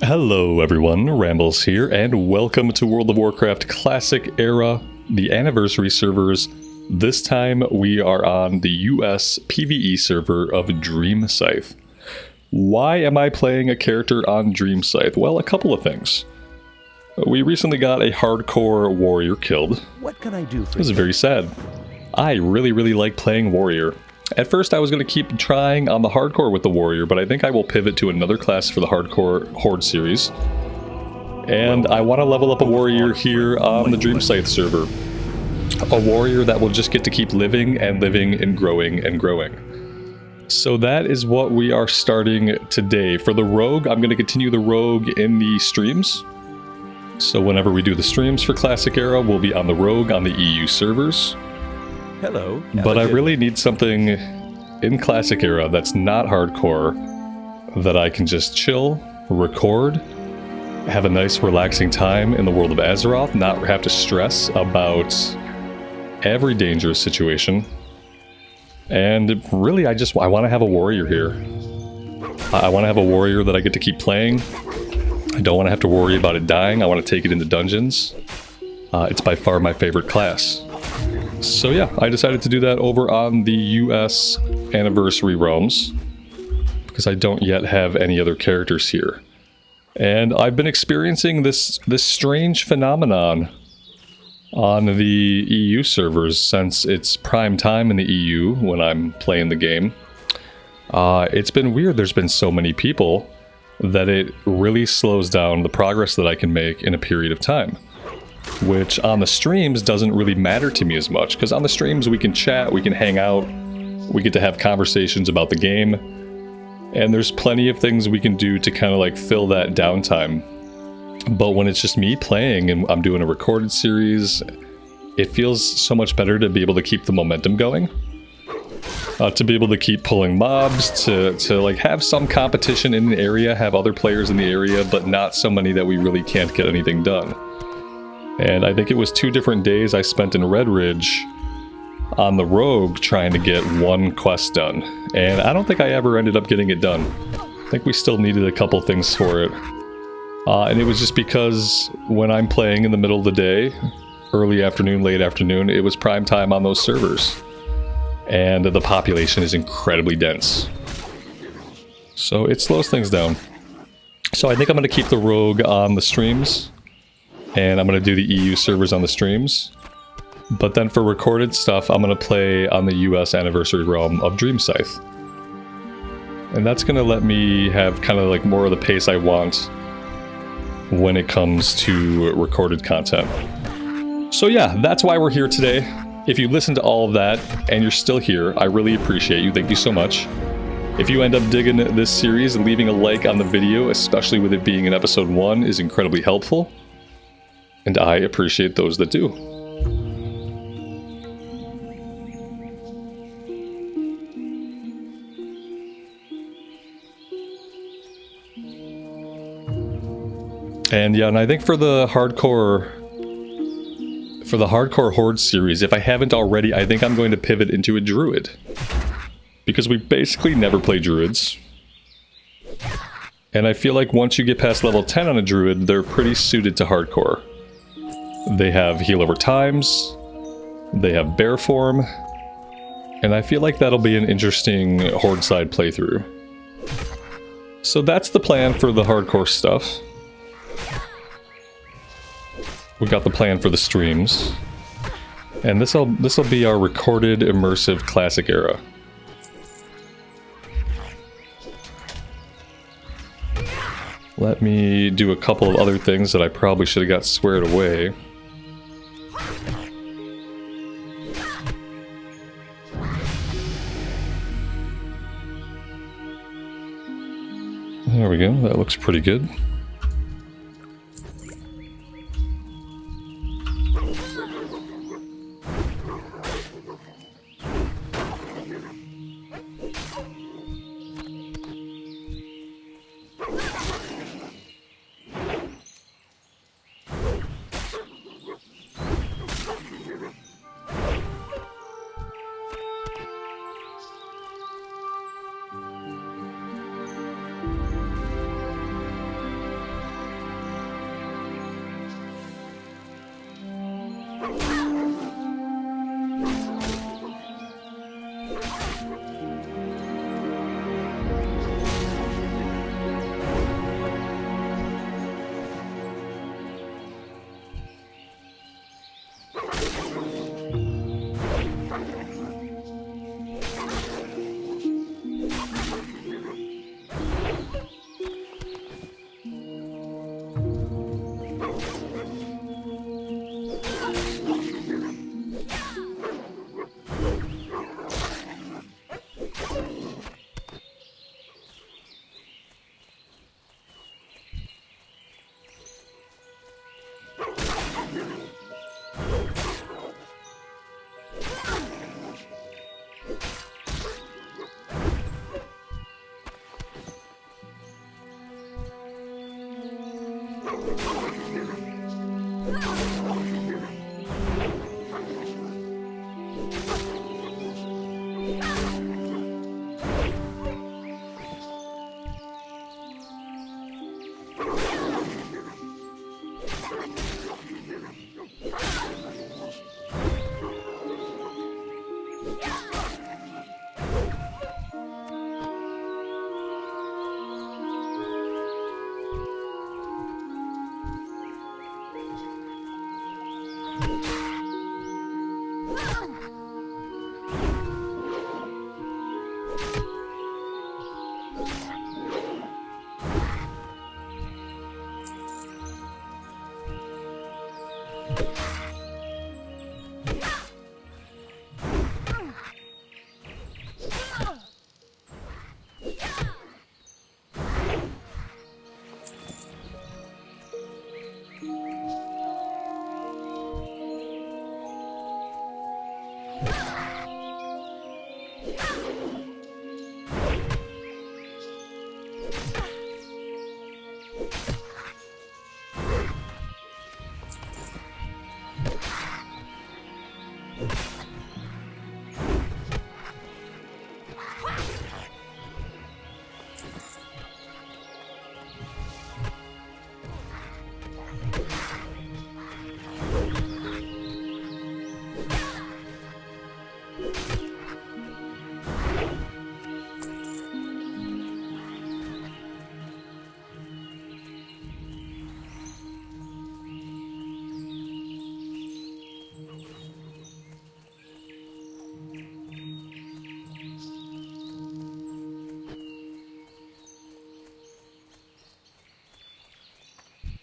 Hello everyone, Rambles here, and welcome to World of Warcraft Classic Era, the anniversary servers. This time we are on the US PvE server of Dreamcythe. Why am I playing a character on Dreamcythe? Well, a couple of things. We recently got a hardcore warrior killed. What can I do for you? This is very sad. I really like playing warrior. At first I was going to keep trying on the hardcore with the warrior, but I think I will pivot to another class for the hardcore horde series. And I want to level up a warrior here on the Dreamcythe server. A warrior that will just get to keep living and growing and growing. So that is what we are starting today. For the rogue, I'm going to continue the rogue in the streams. So whenever we do the streams for Classic Era, we'll be on the rogue on the EU servers. Hello. But I really need something in Classic Era that's not hardcore, that I can just chill, record, have a nice relaxing time in the world of Azeroth, not have to stress about every dangerous situation. And really, I want to have a warrior here. I want to have a warrior that I get to keep playing. I don't want to have to worry about it dying. I want to take it into dungeons. It's by far my favorite class. So yeah, I decided to do that over on the US Anniversary Realms, because I don't yet have any other characters here. And I've been experiencing this strange phenomenon on the EU servers since it's prime time in the EU when I'm playing the game. It's been weird. There's been so many people that it really slows down the progress that I can make in a period of time. Which on the streams doesn't really matter to me as much, because on the streams we can chat, we can hang out, we get to have conversations about the game, and there's plenty of things we can do to kind of like fill that downtime. But when it's just me playing and I'm doing a recorded series, it feels so much better to be able to keep the momentum going. To be able to keep pulling mobs, to like have some competition in the area, have other players in the area, but not so many that we really can't get anything done. And I think it was 2 different days I spent in Red Ridge on the rogue trying to get one quest done. And I don't think I ever ended up getting it done. I think we still needed a couple things for it. And it was just because when I'm playing in the middle of the day, early afternoon, late afternoon, it was prime time on those servers. And the population is incredibly dense. So it slows things down. So I think I'm going to keep the rogue on the streams. And I'm going to do the EU servers on the streams. But then for recorded stuff, I'm going to play on the US Anniversary Realm of Dreamcythe. And that's going to let me have kind of like more of the pace I want when it comes to recorded content. So yeah, that's why we're here today. If you listen to all of that and you're still here, I really appreciate you. Thank you so much. If you end up digging this series, leaving a like on the video, especially with it being in episode 1, is incredibly helpful. And I appreciate those that do. And yeah, and I think for the hardcore horde series, if I haven't already, I think I'm going to pivot into a druid. Because we basically never play druids. And I feel like once you get past level 10 on a druid, they're pretty suited to hardcore. They have heal over times, they have bear form, and I feel like that'll be an interesting horde side playthrough. So that's the plan for the hardcore stuff. We got the plan for the streams. And this'll be our recorded immersive Classic Era. Let me do a couple of other things that I probably should have got squared away. There we go, that looks pretty good.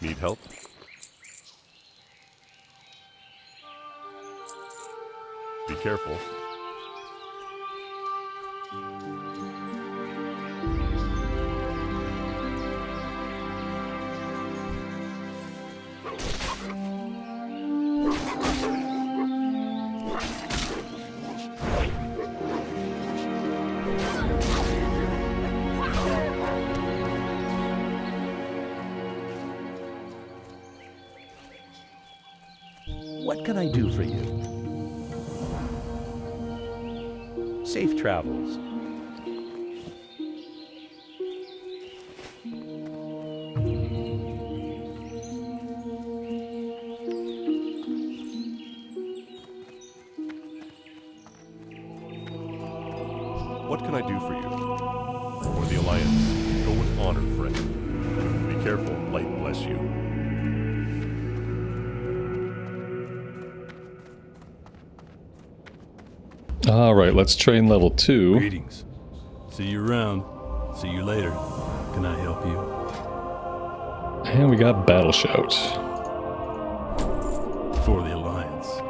Need help? Be careful. What can I do for you? Safe travels. What can I do for you? For the Alliance, go with honor, friend. Be careful, light bless you. Alright, let's train level 2. Greetings. See you around. See you later. Can I help you? And we got Battle Shout. For the Alliance.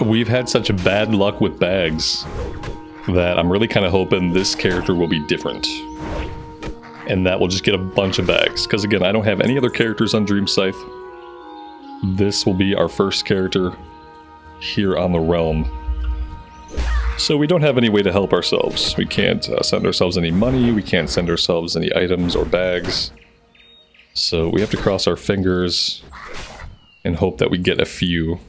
We've had such bad luck with bags that I'm really kind of hoping this character will be different. And that we'll just get a bunch of bags. Because again, I don't have any other characters on Dreamcythe. This will be our first character here on the realm. So we don't have any way to help ourselves. We can't send ourselves any money. We can't send ourselves any items or bags. So we have to cross our fingers and hope that we get a few.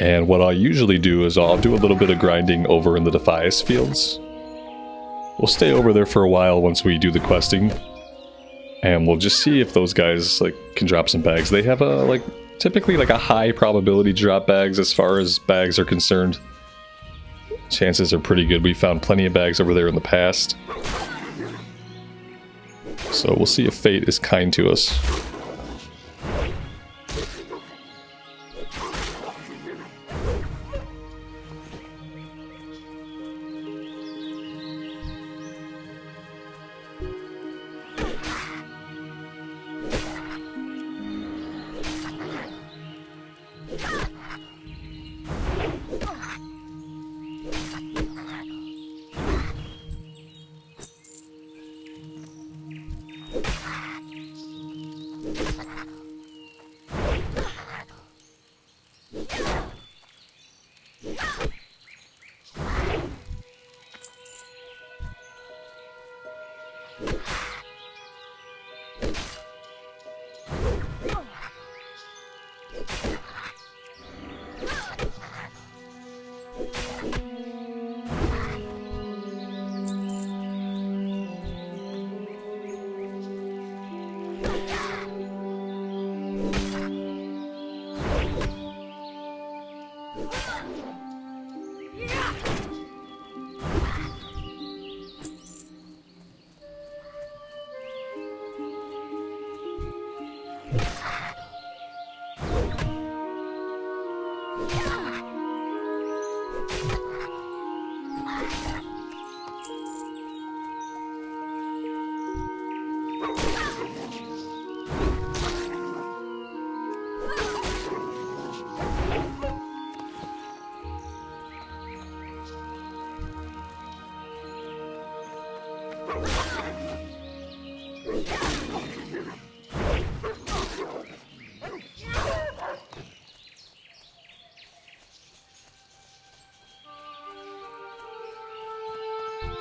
And what I'll usually do is I'll do a little bit of grinding over in the Defias fields. We'll stay over there for a while once we do the questing. And we'll just see if those guys can drop some bags. They have a typically a high probability to drop bags as far as bags are concerned. Chances are pretty good. We found plenty of bags over there in the past. So we'll see if fate is kind to us.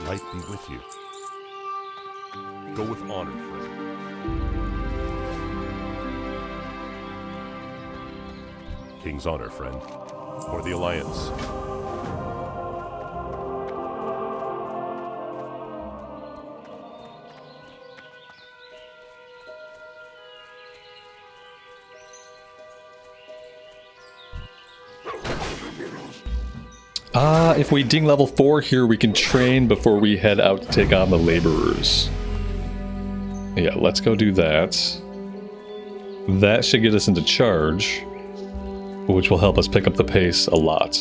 Light be with you. Go with honor, friend. King's honor, friend. For the Alliance. If we ding level 4 here, we can train before we head out to take on the laborers. Yeah, let's go do that. That should get us into charge, which will help us pick up the pace a lot.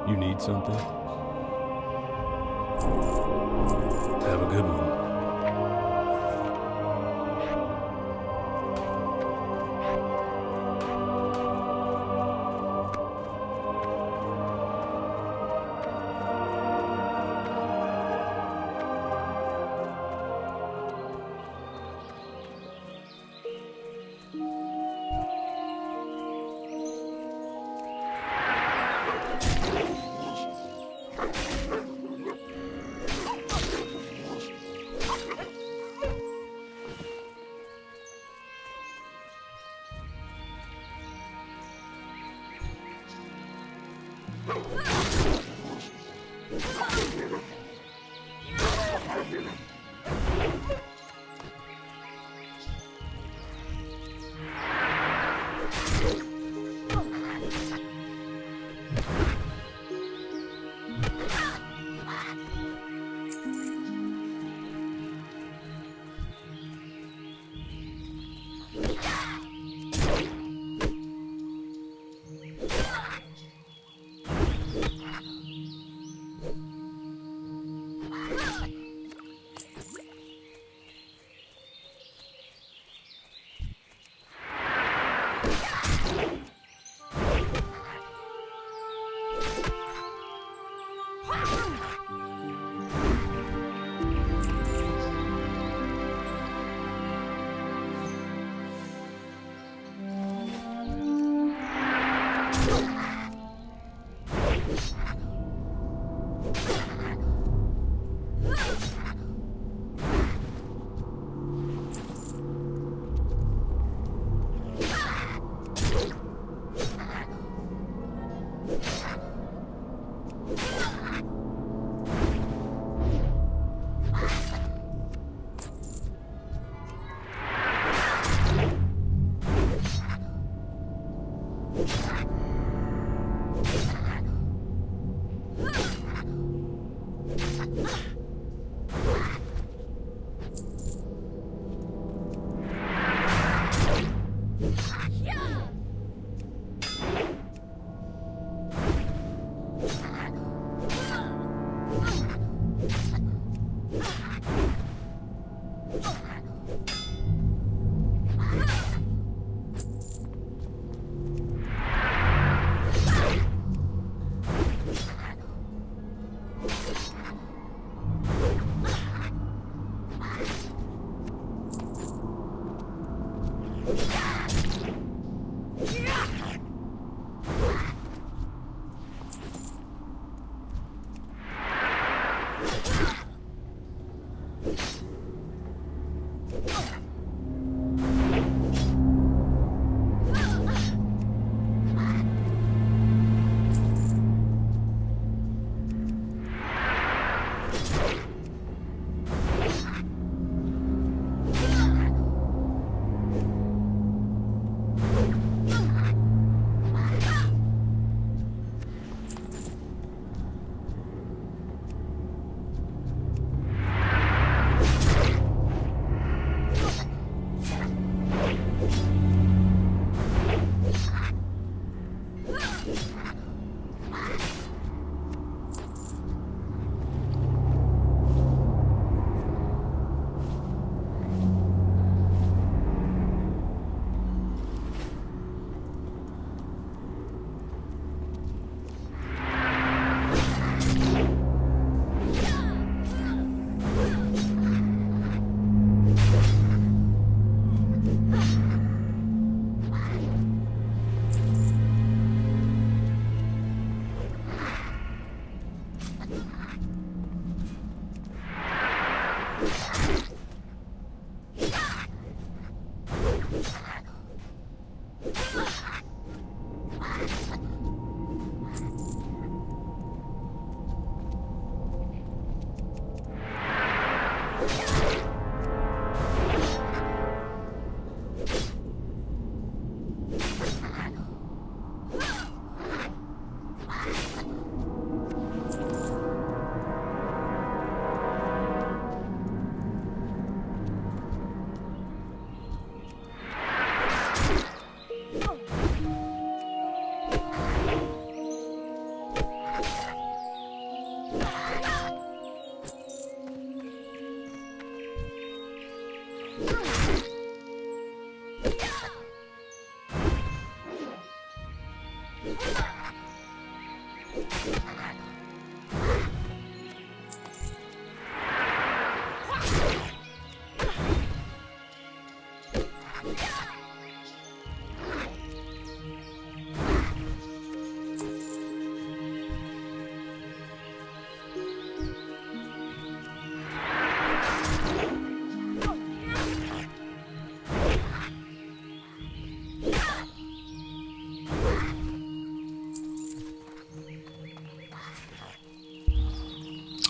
You need something? Have a good one.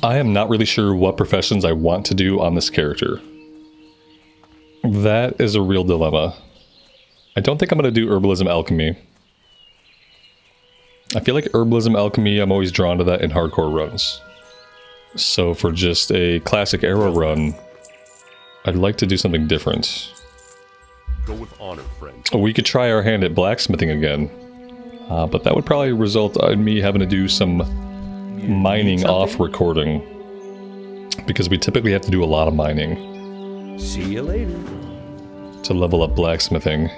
I am not really sure what professions I want to do on this character. That is a real dilemma. I don't think I'm going to do Herbalism Alchemy. I feel like Herbalism Alchemy, I'm always drawn to that in hardcore runs. So for just a classic arrow run, I'd like to do something different. Go with honor, friend. We could try our hand at blacksmithing again. But that would probably result in me having to do some mining off recording. Because we typically have to do a lot of mining. See you later. To level up blacksmithing.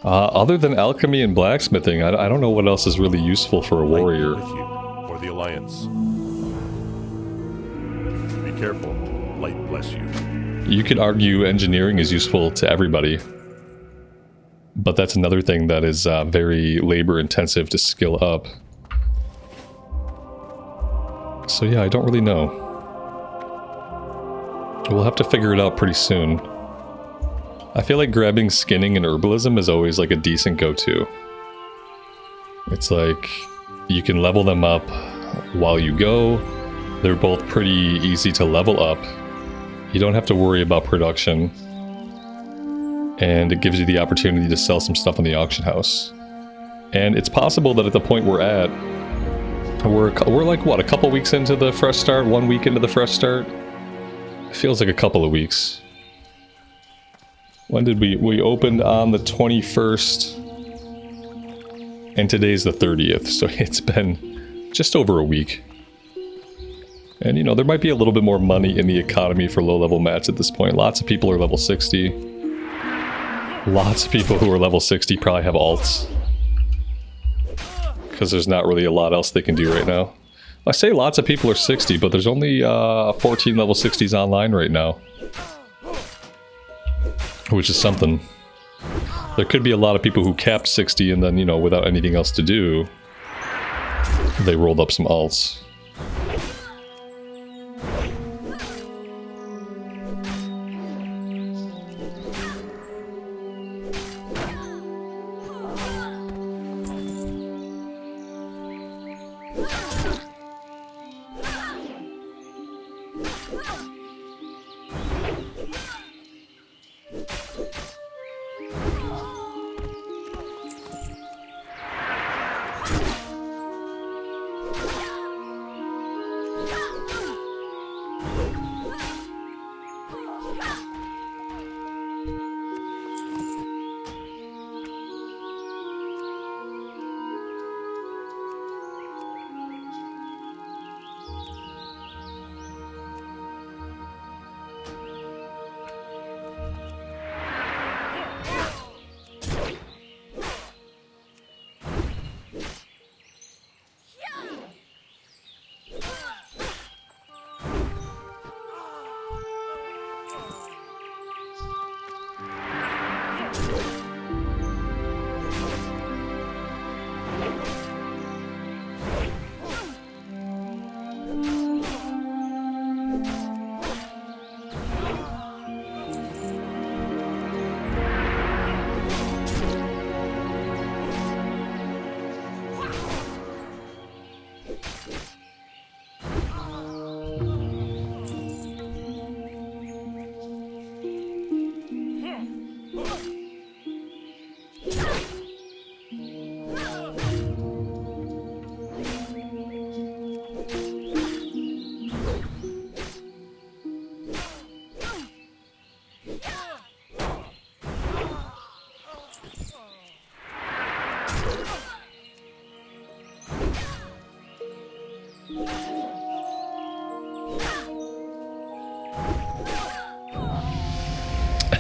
Other than alchemy and blacksmithing, I don't know what else is really useful for a warrior. With you, or the Alliance. Be careful. Light bless you. You could argue engineering is useful to everybody. But that's another thing that is very labor intensive to skill up. So yeah, I don't really know. We'll have to figure it out pretty soon. I feel like grabbing skinning and herbalism is always like a decent go-to. It's like you can level them up while you go. They're both pretty easy to level up. You don't have to worry about production. And it gives you the opportunity to sell some stuff in the auction house. And it's possible that at the point we're at, we're like, what, a couple weeks into the fresh start? 1 week into the fresh start? It feels like a couple of weeks. When did we opened on the 21st, and today's the 30th, so it's been just over a week. And you know, there might be a little bit more money in the economy for low-level mats at this point. Lots of people are level 60. Lots of people who are level 60 probably have alts. Because there's not really a lot else they can do right now. I say lots of people are 60, but there's only 14 level 60s online right now. Which is something. There could be a lot of people who capped 60 and then, you know, without anything else to do, they rolled up some alts.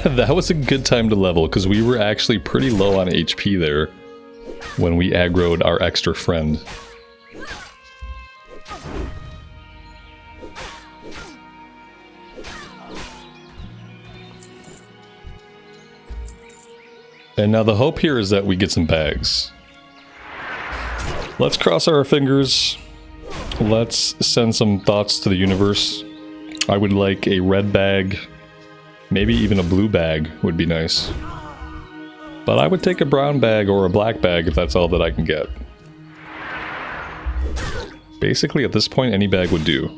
That was a good time to level, because we were actually pretty low on HP there when we aggroed our extra friend. And now the hope here is that we get some bags. Let's cross our fingers. Let's send some thoughts to the universe. I would like a red bag. Maybe even a blue bag would be nice. But I would take a brown bag or a black bag if that's all that I can get. Basically, at this point, any bag would do.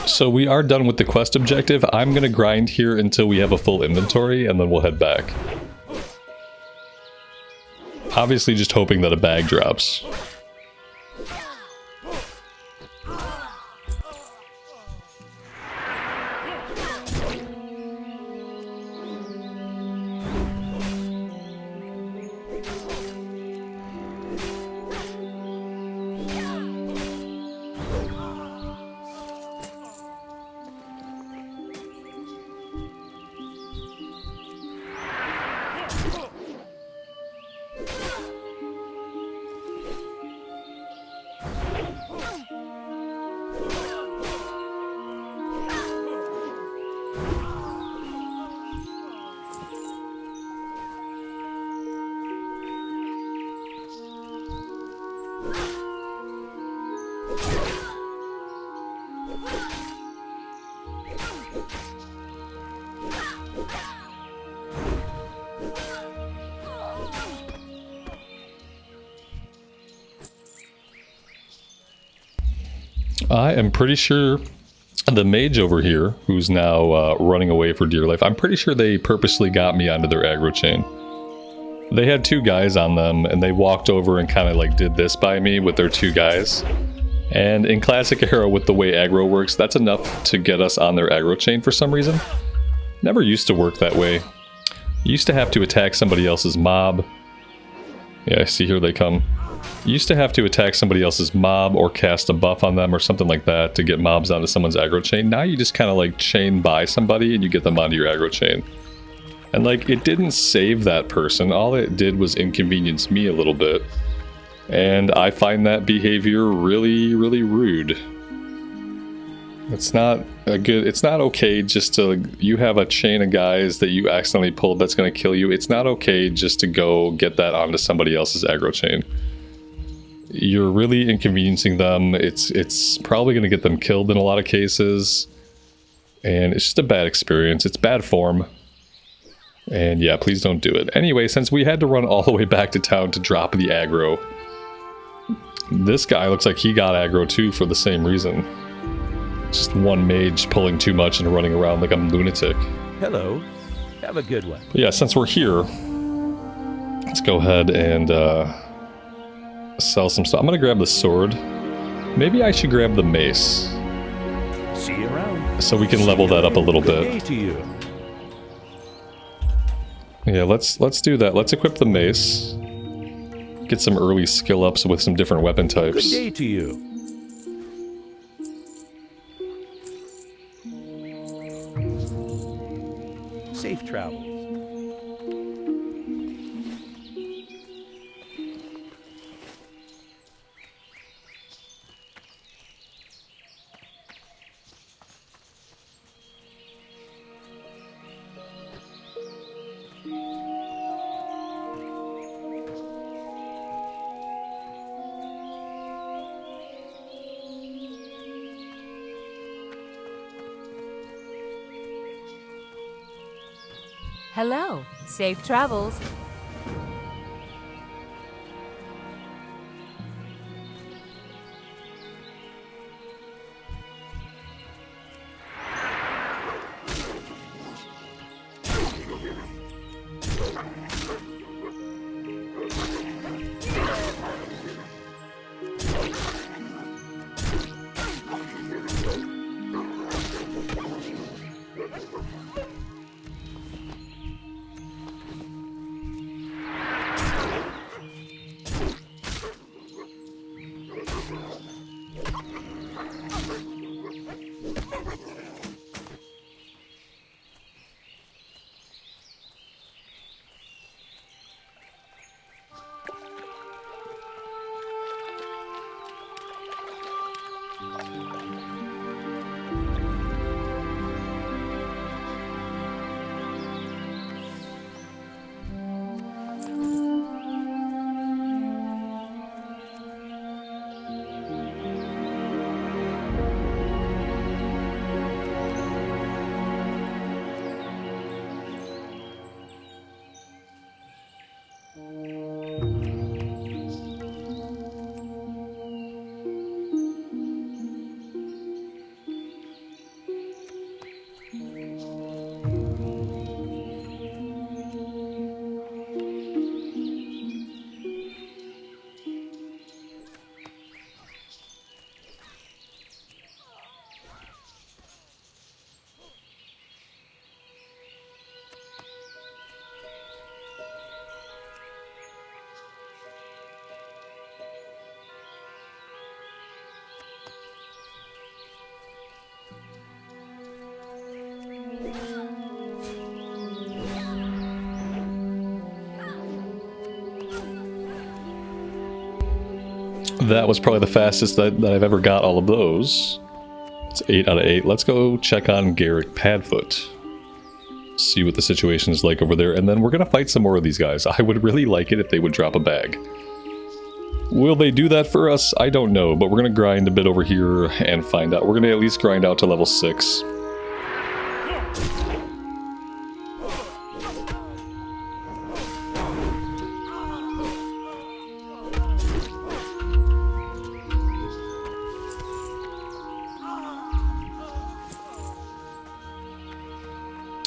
So we are done with the quest objective. I'm going to grind here until we have a full inventory, and then we'll head back. Obviously just hoping that a bag drops. I am pretty sure the mage over here, who's now running away for dear life, I'm pretty sure they purposely got me onto their aggro chain. They had two guys on them, and they walked over and kind of like did this by me with their two guys. And in Classic Era, with the way aggro works, that's enough to get us on their aggro chain for some reason. Never used to work that way. You used to have to attack somebody else's mob. Yeah, I see, here they come. You used to have to attack somebody else's mob or cast a buff on them or something like that to get mobs onto someone's aggro chain. Now you just kind of like chain by somebody and you get them onto your aggro chain. And like, it didn't save that person. All it did was inconvenience me a little bit. And I find that behavior really, really rude. It's not okay just to, you have a chain of guys that you accidentally pulled that's going to kill you. It's not okay just to go get that onto somebody else's aggro chain. You're really inconveniencing them. It's probably going to get them killed in a lot of cases. And it's just a bad experience. It's bad form. And yeah, please don't do it. Anyway, since we had to run all the way back to town to drop the aggro, this guy looks like he got aggro too for the same reason. Just one mage pulling too much and running around like a lunatic. Hello. Have a good one. But yeah, since we're here, let's go ahead and sell some stuff. I'm gonna grab the sword. Maybe I should grab the mace. See you around. So we can level that up a little bit. Hey to you. Yeah, let's do that. Let's equip the mace. Get some early skill ups with some different weapon Good types. day to you. Safe travels. Hello, safe travels. That was probably the fastest that I've ever got all of those. It's 8 out of 8. Let's go check on Garrick Padfoot. See what the situation is like over there, and then we're gonna fight some more of these guys. I would really like it if they would drop a bag. Will they do that for us? I don't know, but we're gonna grind a bit over here and find out. We're gonna at least grind out to level 6.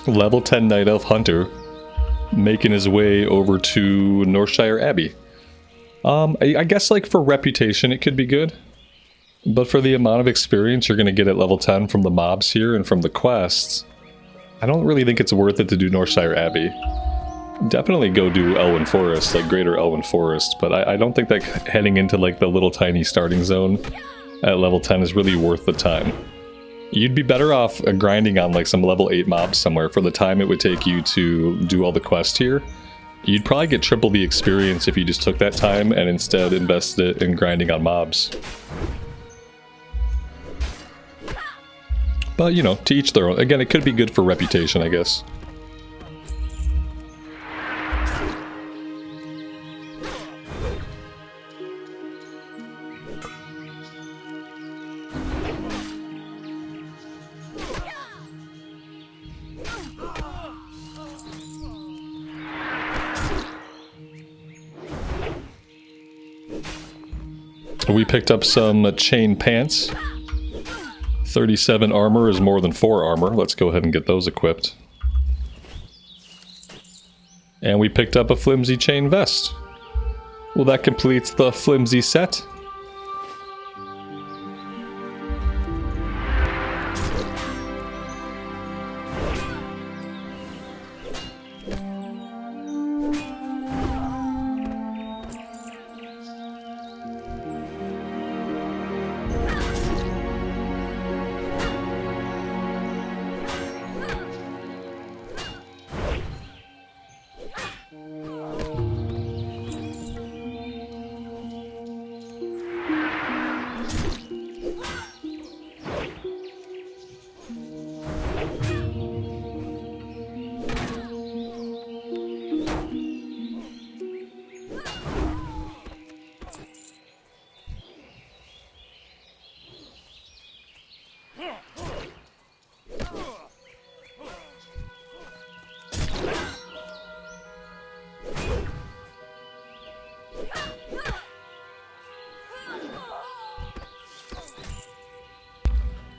Level 10 Night Elf Hunter making his way over to Northshire Abbey. I guess like for reputation it could be good, but for the amount of experience you're going to get at level 10 from the mobs here and from the quests, I don't really think it's worth it to do Northshire Abbey. Definitely go do Elwyn Forest, like Greater Elwyn Forest, but I don't think that heading into like the little tiny starting zone at level 10 is really worth the time. You'd be better off grinding on like some level 8 mobs somewhere for the time it would take you to do all the quests here. You'd probably get triple the experience if you just took that time and instead invested it in grinding on mobs. But, you know, to each their own. Again, it could be good for reputation, I guess. We picked up some chain pants. 37 armor is more than 4 armor. Let's go ahead and get those equipped. And we picked up a flimsy chain vest. Well, that completes the flimsy set.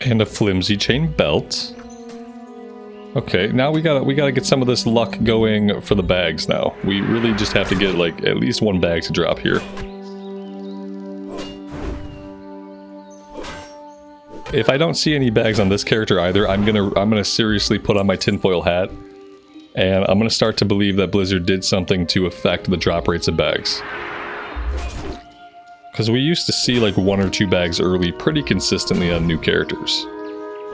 And a flimsy chain belt. Okay, now we gotta get some of this luck going for the bags now. We really just have to get like at least one bag to drop here. If I don't see any bags on this character either, I'm gonna seriously put on my tinfoil hat, and I'm gonna start to believe that Blizzard did something to affect the drop rates of bags. Because we used to see like 1 or 2 bags early pretty consistently on new characters.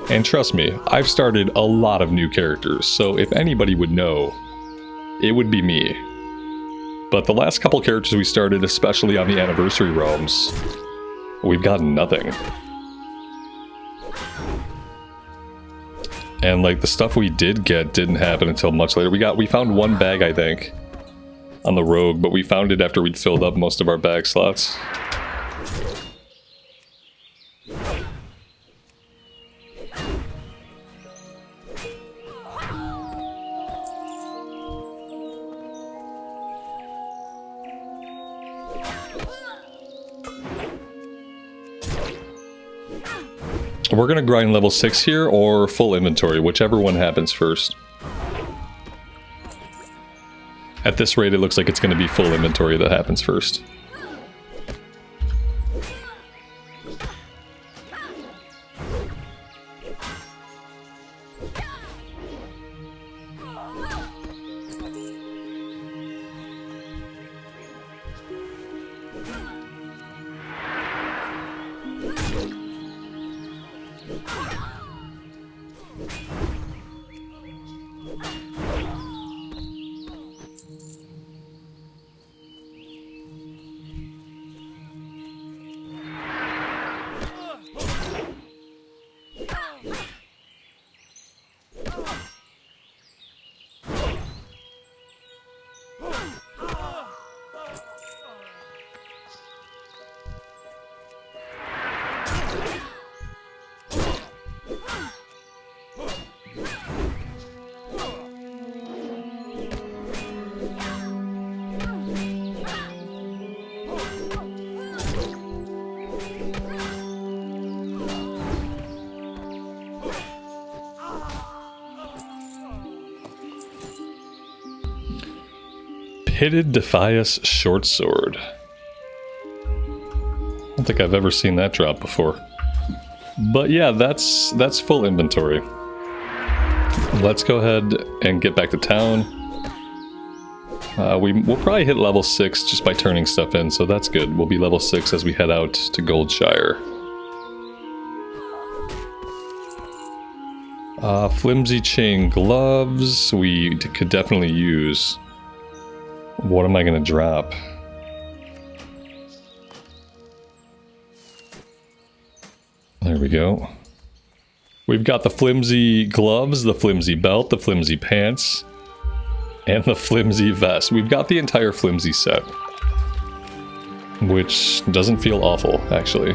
And trust me, I've started a lot of new characters, so if anybody would know, it would be me. But the last couple characters we started, especially on the anniversary realms, we've gotten nothing. And like the stuff we did get didn't happen until much later. We found 1 bag, I think, on the rogue, but we found it after we'd filled up most of our bag slots. We're gonna grind level 6 here, or full inventory, whichever one happens first. At this rate, it looks like it's gonna be full inventory that happens first. Pitted Defias short sword. I don't think I've ever seen that drop before. But yeah, that's full inventory. Let's go ahead and get back to town. We'll probably hit level 6 just by turning stuff in, so that's good. We'll be level 6 as we head out to Goldshire. Flimsy chain gloves we could definitely use. What am I going to drop? There we go. We've got the flimsy gloves, the flimsy belt, the flimsy pants, and the flimsy vest. We've got the entire flimsy set, which doesn't feel awful, actually.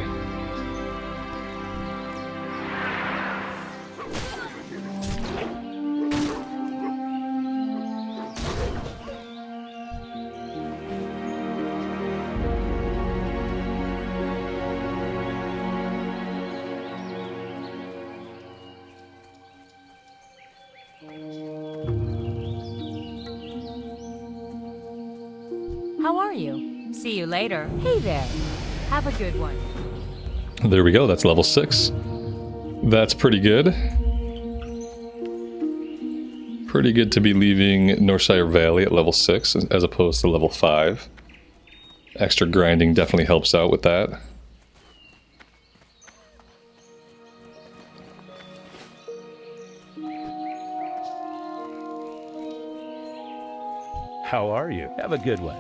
How are you? See you later. Hey there. Have a good one. There we go, that's level 6. That's pretty good. Pretty good to be leaving Northshire Valley at level 6 as opposed to level 5. Extra grinding definitely helps out with that. How are you? Have a good one.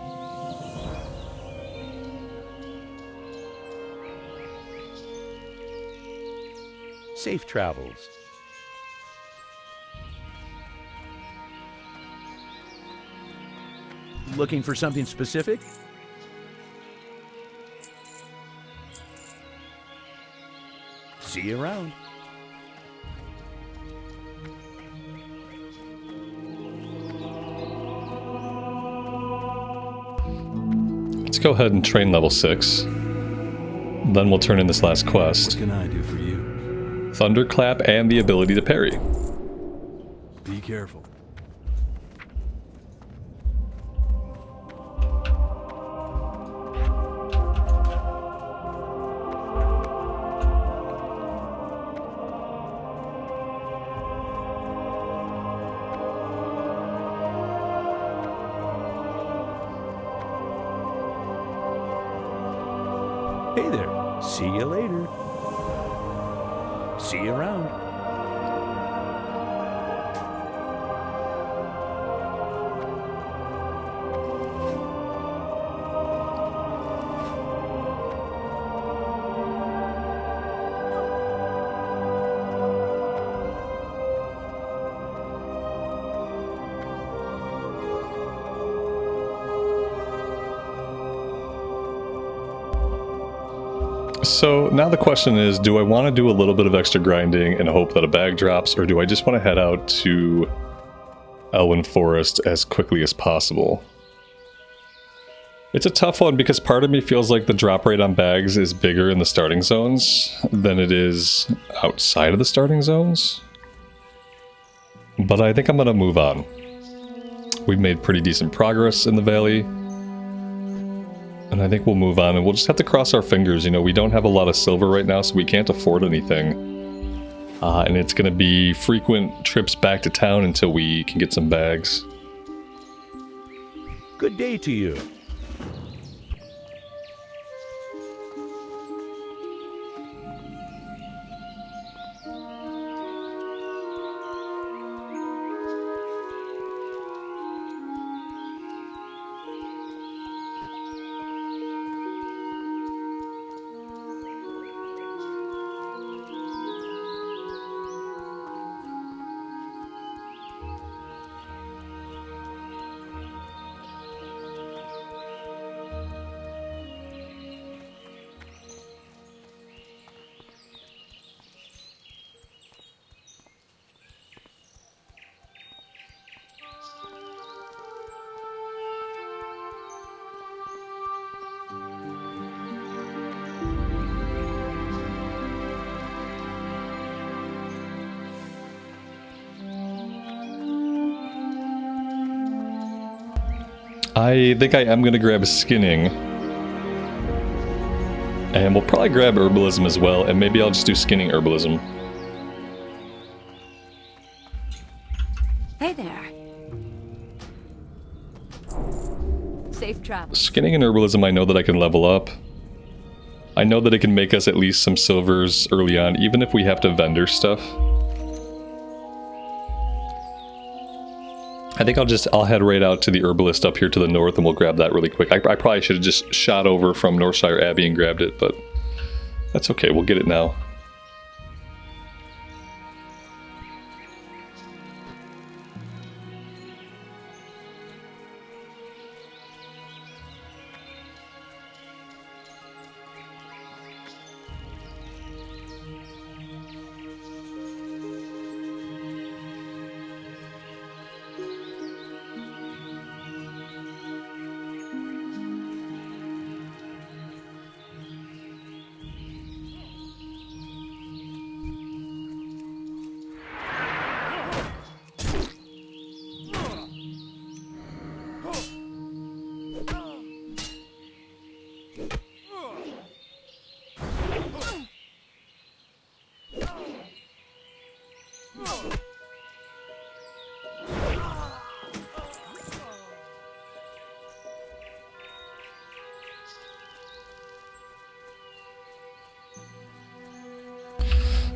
Safe travels. Looking for something specific? See you around. Let's go ahead and train level 6. Then we'll turn in this last quest. What can I do for you? Thunderclap and the ability to parry. Be careful. Hey there. See you later. See you around. So now the question is, do I want to do a little bit of extra grinding and hope that a bag drops, or do I just want to head out to Elwyn Forest as quickly as possible? It's a tough one because part of me feels like the drop rate on bags is bigger in the starting zones than it is outside of the starting zones. But I think I'm going to move on. We've made pretty decent progress in the valley. And I think we'll move on, and we'll just have to cross our fingers. You know, we don't have a lot of silver right now, so we can't afford anything. And it's going to be frequent trips back to town until we can get some bags. Good day to you. I think I am going to grab skinning. And we'll probably grab herbalism as well, and maybe I'll just do skinning herbalism. Hey there. Safe travel. Skinning and herbalism, I know that I can level up. I know that it can make us at least some silvers early on, even if we have to vendor stuff. I think I'll head right out to the herbalist up here to the north, and we'll grab that really quick. I probably should have just shot over from Northshire Abbey and grabbed it, but that's okay, we'll get it now.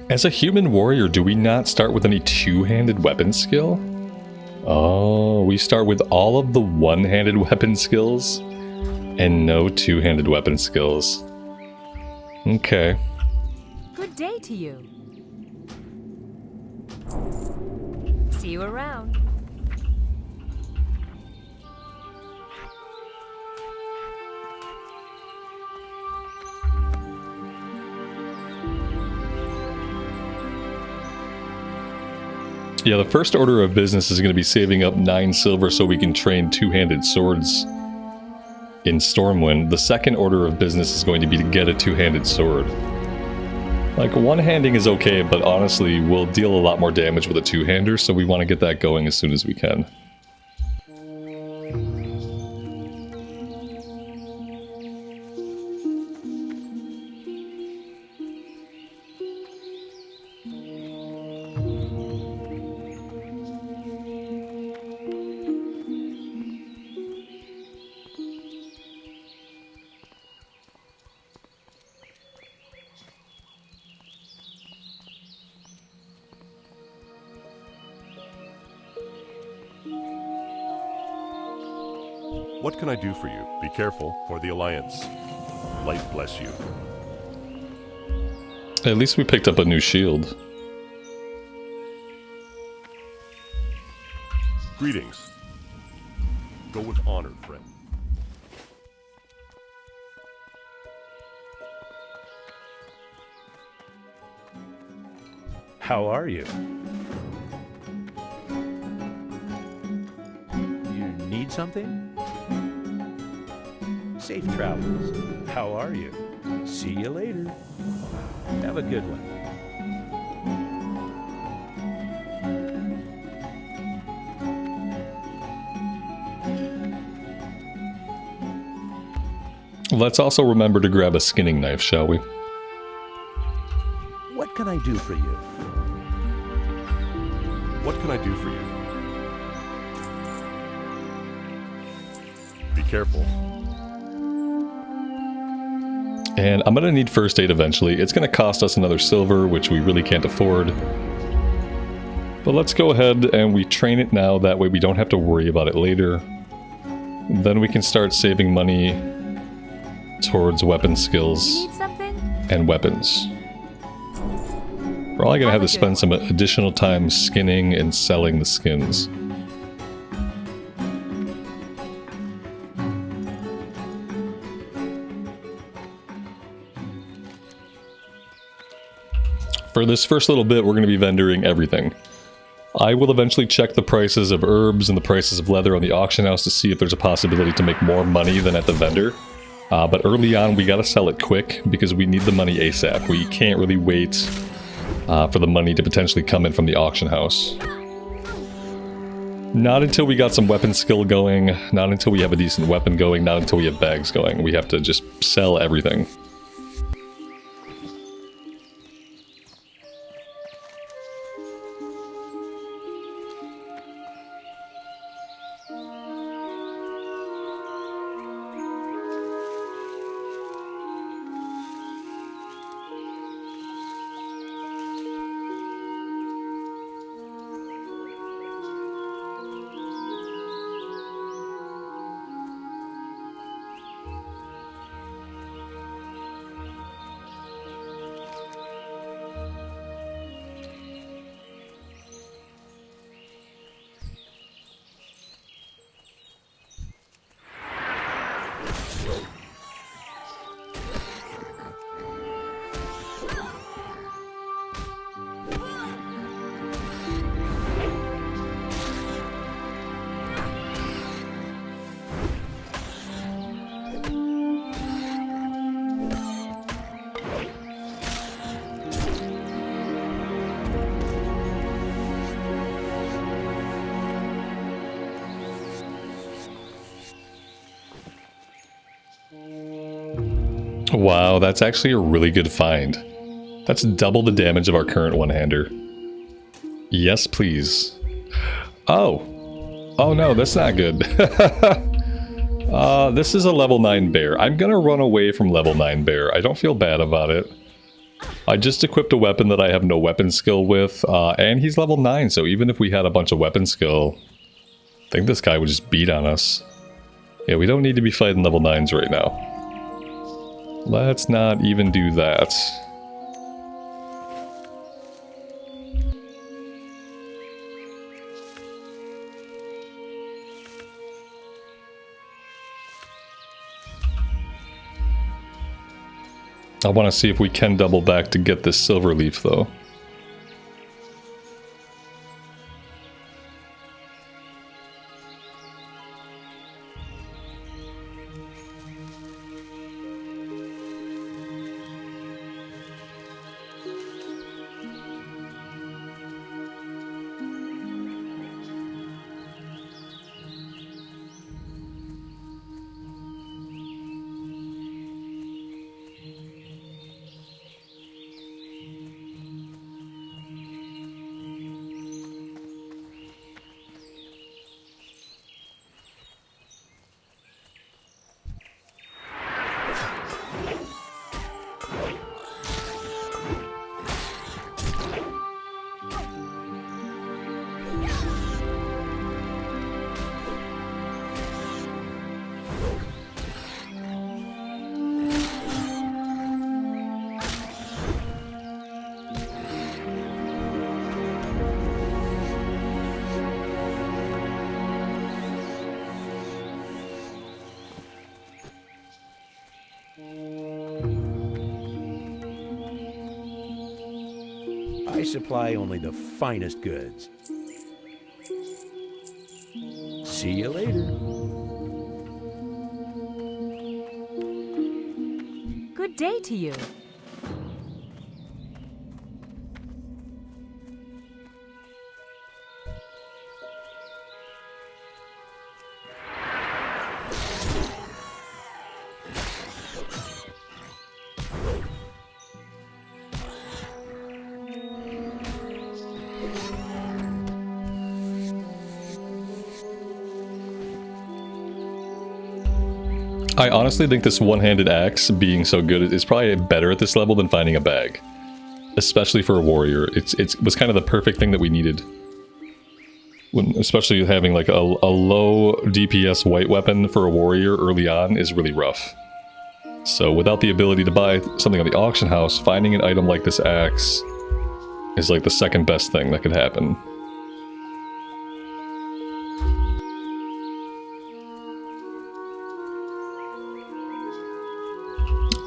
As a human warrior, do we not start with any two-handed weapon skill? Oh, we start with all of the one-handed weapon skills and no two-handed weapon skills. Okay. Good day to you. See you around. Yeah, the first order of business is going to be saving up 9 silver so we can train two-handed swords in Stormwind. The second order of business is going to be to get a two-handed sword. Like, one-handing is okay, but honestly, we'll deal a lot more damage with a two-hander, so we want to get that going as soon as we can. What can I do for you? Be careful, for the Alliance. Light bless you. At least we picked up a new shield. Greetings. Go with honor, friend. How are you? You need something? Safe travels. How are you? See you later. Have a good one. Let's also remember to grab a skinning knife, shall we? What can I do for you? What can I do for you? Be careful. And I'm gonna need first aid eventually. It's gonna cost us another silver, which we really can't afford. But let's go ahead and we train it now, that way we don't have to worry about it later. Then we can start saving money towards weapon skills Need something? and weapons. We're probably gonna have to spend some additional time skinning and selling the skins. For this first little bit, we're going to be vendoring everything. I will eventually check the prices of herbs and the prices of leather on the auction house to see if there's a possibility to make more money than at the vendor. But early on, we got to sell it quick because we need the money ASAP. We can't really wait for the money to potentially come in from the auction house. Not until we got some weapon skill going, not until we have a decent weapon going, not until we have bags going. We have to just sell everything. Wow, that's actually a really good find. That's double the damage of our current one-hander. Yes, please. Oh. Oh no, that's not good. This is a level 9 bear. I'm gonna run away from level 9 bear. I don't feel bad about it. I just equipped a weapon that I have no weapon skill with, and he's level 9, so even if we had a bunch of weapon skill, I think this guy would just beat on us. Yeah, we don't need to be fighting level 9s right now. Let's not even do that. I want to see if we can double back to get this silver leaf, though. I supply only the finest goods. See you later. Good day to you. I honestly think this one-handed axe being so good is probably better at this level than finding a bag. Especially for a warrior. It was kind of the perfect thing that we needed. Especially having like a low DPS white weapon for a warrior early on is really rough. So without the ability to buy something on the auction house, finding an item like this axe is like the second best thing that could happen.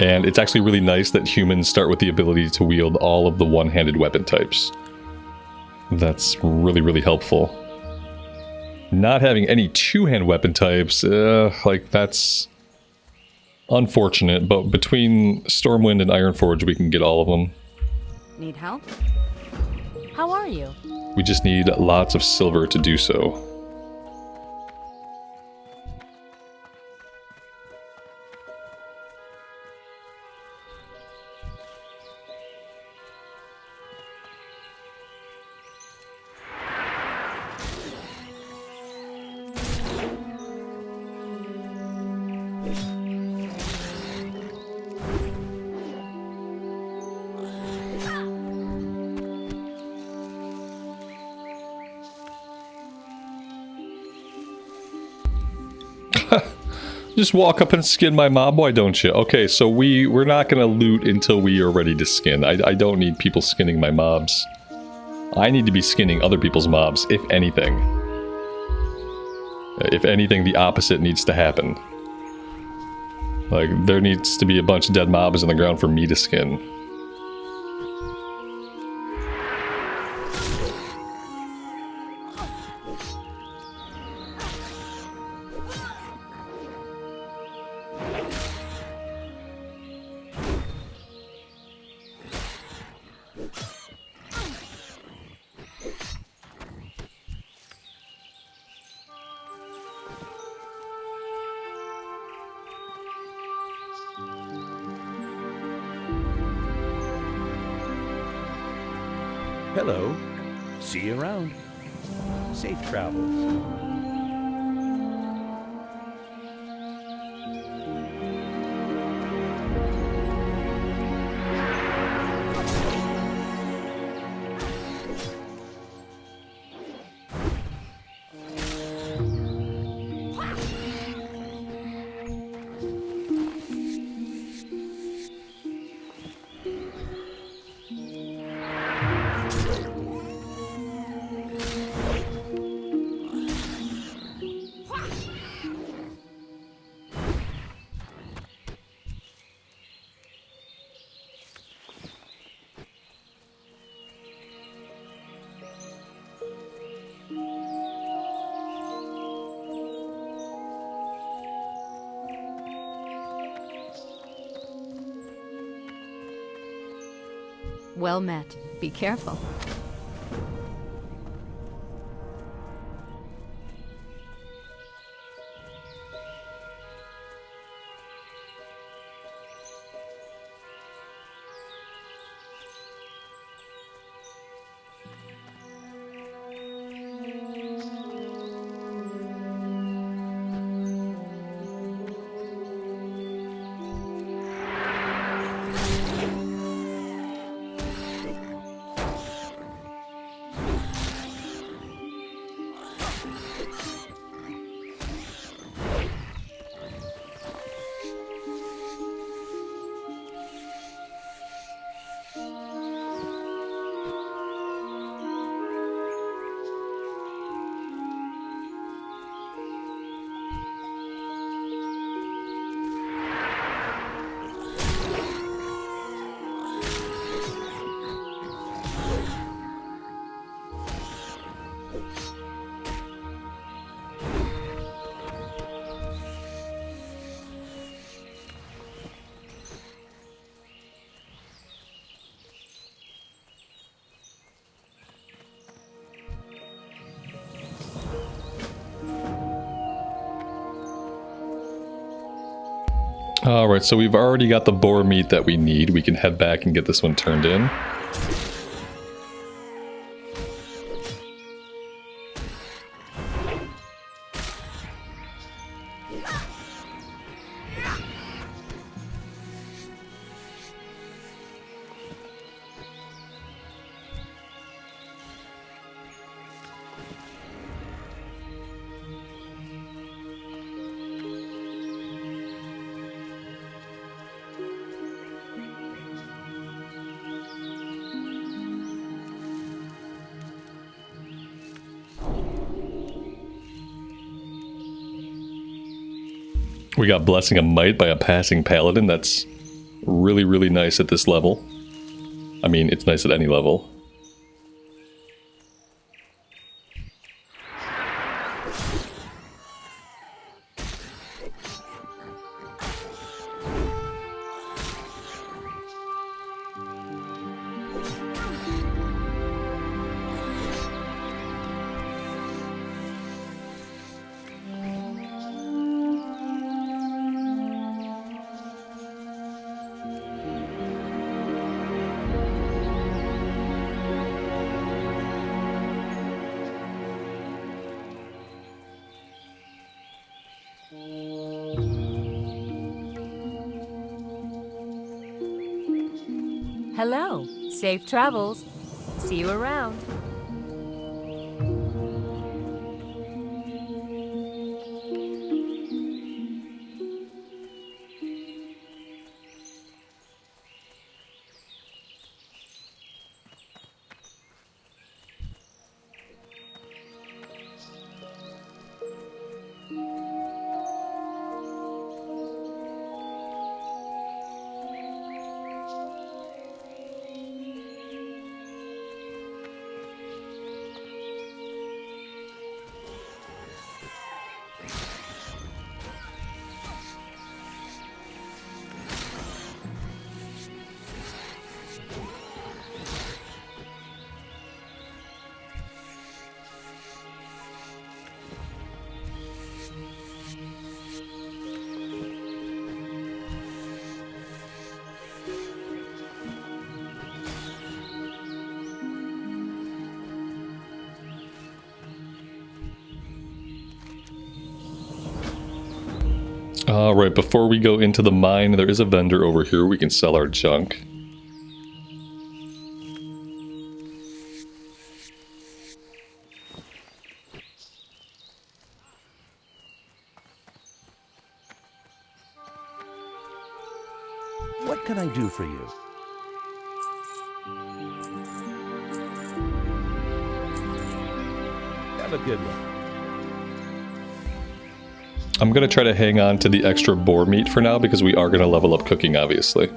And it's actually really nice that humans start with the ability to wield all of the one-handed weapon types. That's really, really helpful. Not having any two-hand weapon types, like that's unfortunate, but between Stormwind and Ironforge we can get all of them. Need help? How are you? We just need lots of silver to do so. Just walk up and skin my mob, why don't you? Okay, so we're not gonna loot until we are ready to skin. I don't need people skinning my mobs. I need to be skinning other people's mobs, if anything. If anything, the opposite needs to happen. Like, there needs to be a bunch of dead mobs on the ground for me to skin. Hello. See you around. Safe travels. Well met. Be careful. Alright, so we've already got the boar meat that we need. We can head back and get this one turned in. We got Blessing of Might by a passing paladin. That's really, really nice at this level. I mean, it's nice at any level. Hello. Safe travels. See you around. Alright, before we go into the mine, there is a vendor over here. We can sell our junk. What can I do for you? Have a good one. I'm going to try to hang on to the extra boar meat for now because we are going to level up cooking, obviously.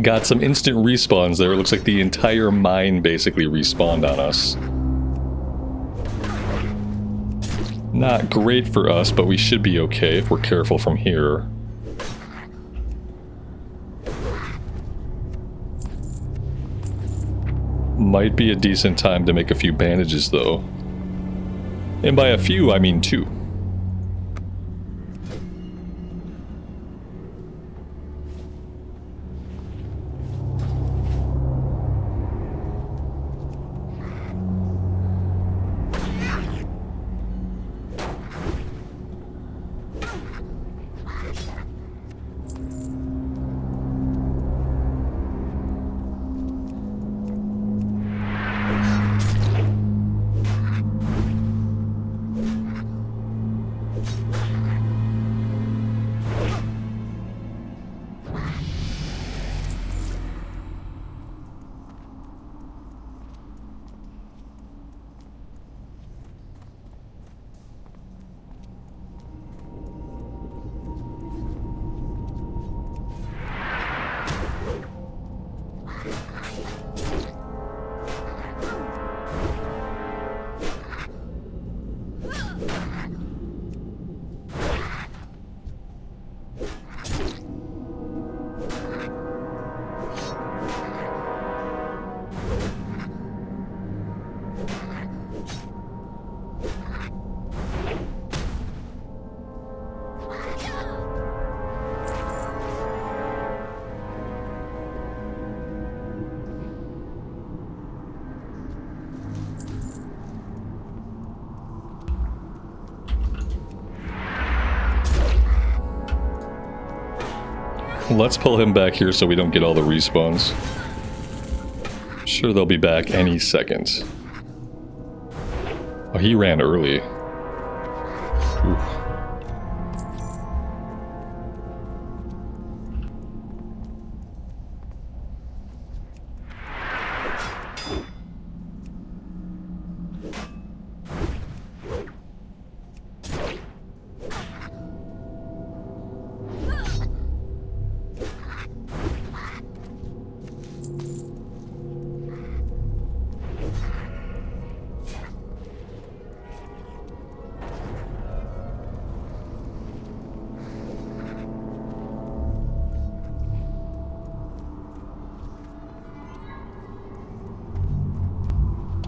Got some instant respawns there. It looks like the entire mine basically respawned on us. Not great for us, but we should be okay if we're careful from here. Might be a decent time to make a few bandages, though. And by a few, I mean 2. Let's pull him back here so we don't get all the respawns. I'm sure they'll be back any second. Oh, he ran early. Oof.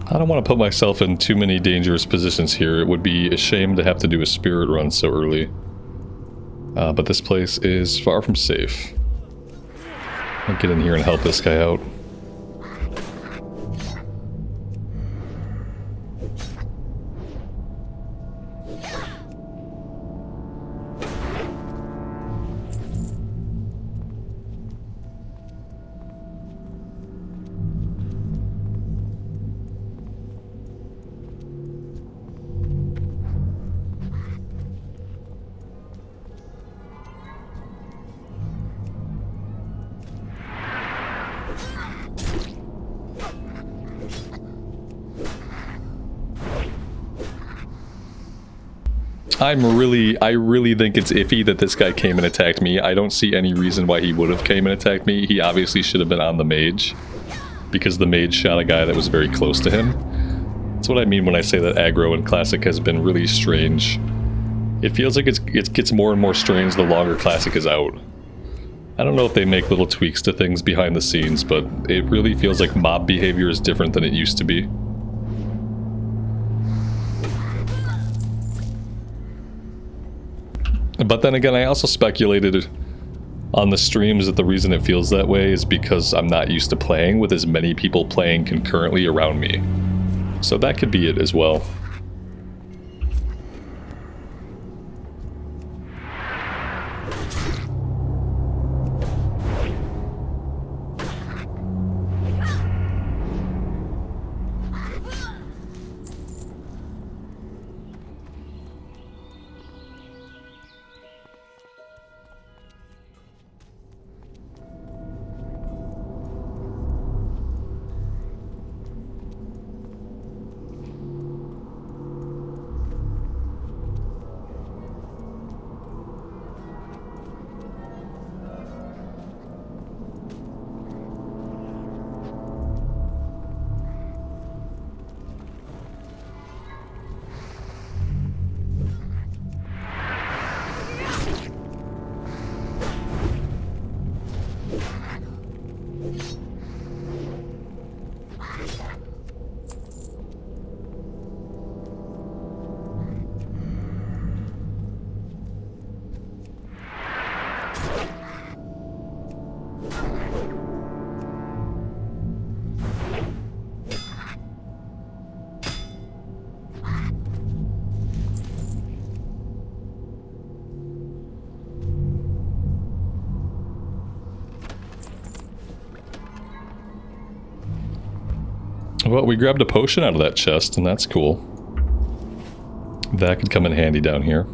I don't want to put myself in too many dangerous positions here. It would be a shame to have to do a spirit run so early. But this place is far from safe. I'll get in here and help this guy out. I really think it's iffy that this guy came and attacked me. I don't see any reason why he would have came and attacked me. He obviously should have been on the mage, because the mage shot a guy that was very close to him. That's what I mean when I say that aggro in Classic has been really strange. It feels like it gets more and more strange the longer Classic is out. I don't know if they make little tweaks to things behind the scenes, but it really feels like mob behavior is different than it used to be. But then again, I also speculated on the streams that the reason it feels that way is because I'm not used to playing with as many people playing concurrently around me. So that could be it as well. Well, we grabbed a potion out of that chest, and that's cool. That could come in handy down here.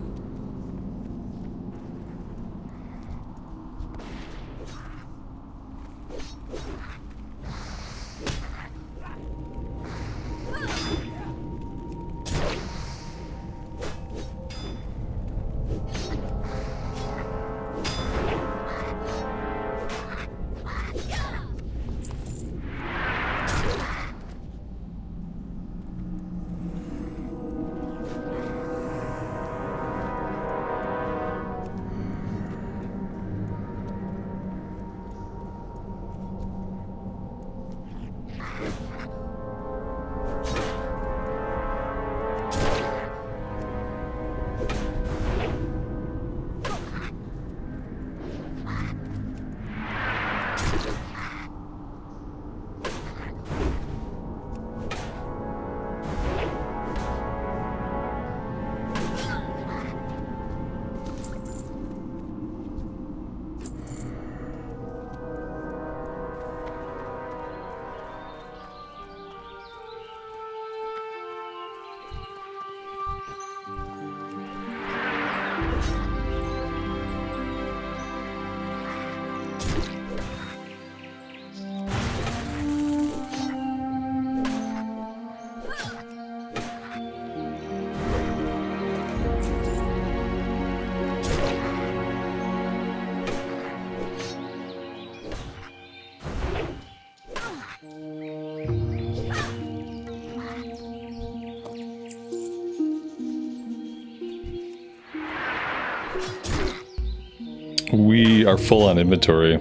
We are full on inventory.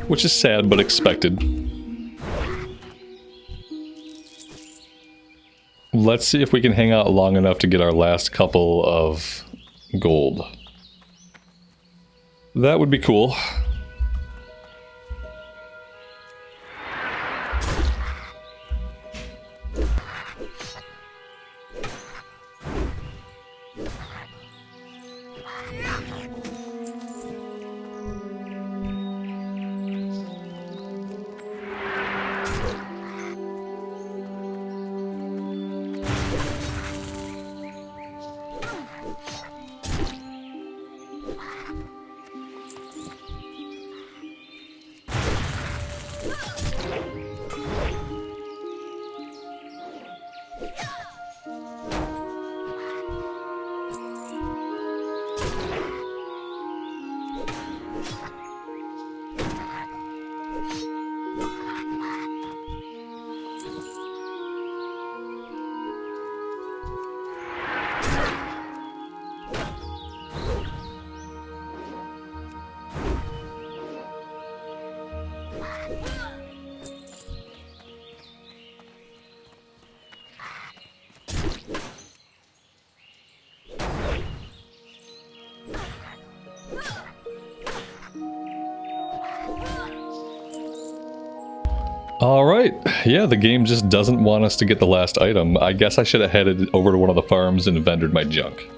Which is sad, but expected. Let's see if we can hang out long enough to get our last couple of gold. That would be cool. Alright, yeah, the game just doesn't want us to get the last item. I guess I should have headed over to one of the farms and vendored my junk.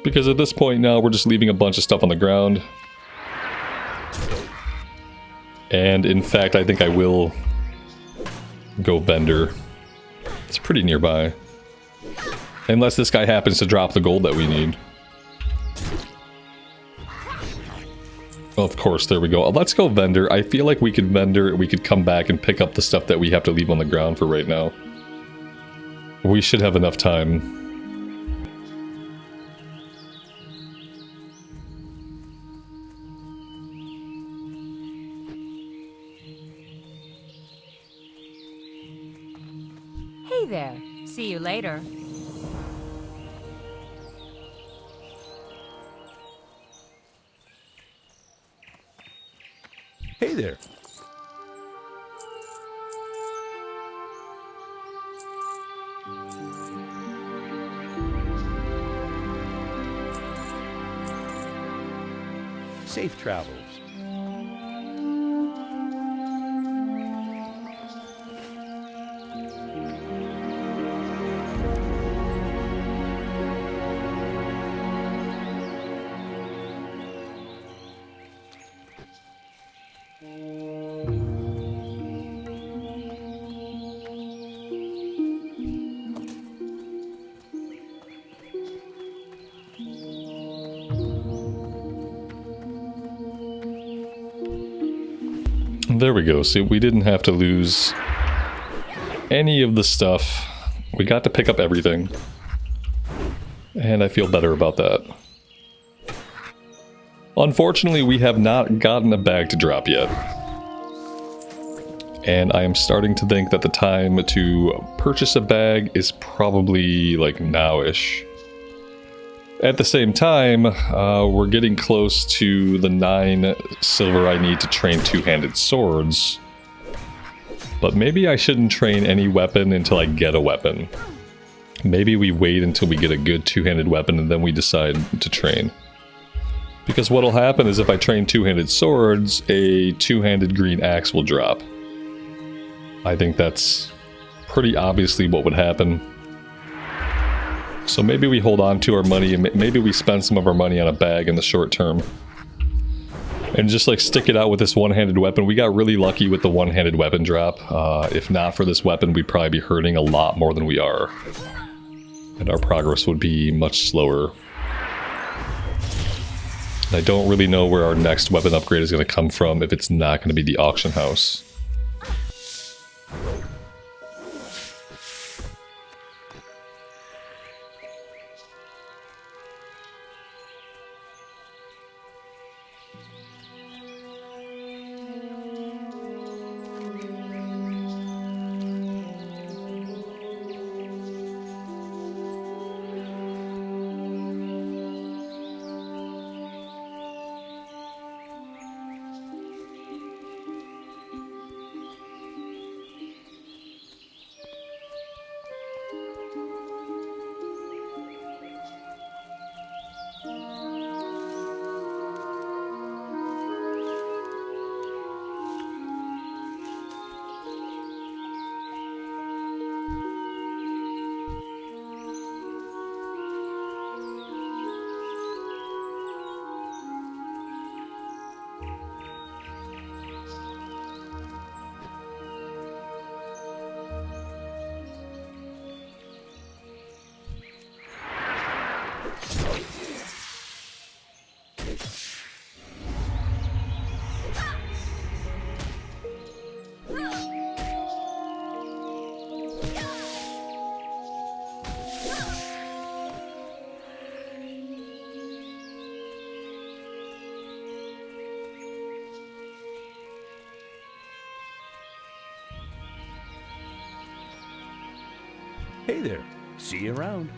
Because at this point now, we're just leaving a bunch of stuff on the ground. And in fact, I think I will go vendor. It's pretty nearby. Unless this guy happens to drop the gold that we need. Of course, there we go. Let's go vendor. I feel like we could vendor, we could come back and pick up the stuff that we have to leave on the ground for right now. We should have enough time. Hey there. See you later. Hey there. Safe travels. There we go. See, we didn't have to lose any of the stuff. We got to pick up everything. And I feel better about that. Unfortunately, we have not gotten a bag to drop yet. And I am starting to think that the time to purchase a bag is probably like now-ish. At the same time, we're getting close to the 9 silver I need to train two-handed swords. But maybe I shouldn't train any weapon until I get a weapon. Maybe we wait until we get a good two-handed weapon and then we decide to train. Because what'll happen is if I train two-handed swords, a two-handed green axe will drop. I think that's pretty obviously what would happen. So maybe we hold on to our money and maybe we spend some of our money on a bag in the short term. And just like stick it out with this one-handed weapon. We got really lucky with the one-handed weapon drop. If not for this weapon, we'd probably be hurting a lot more than we are. And our progress would be much slower. I don't really know where our next weapon upgrade is going to come from if it's not going to be the auction house. Hey there. See you around.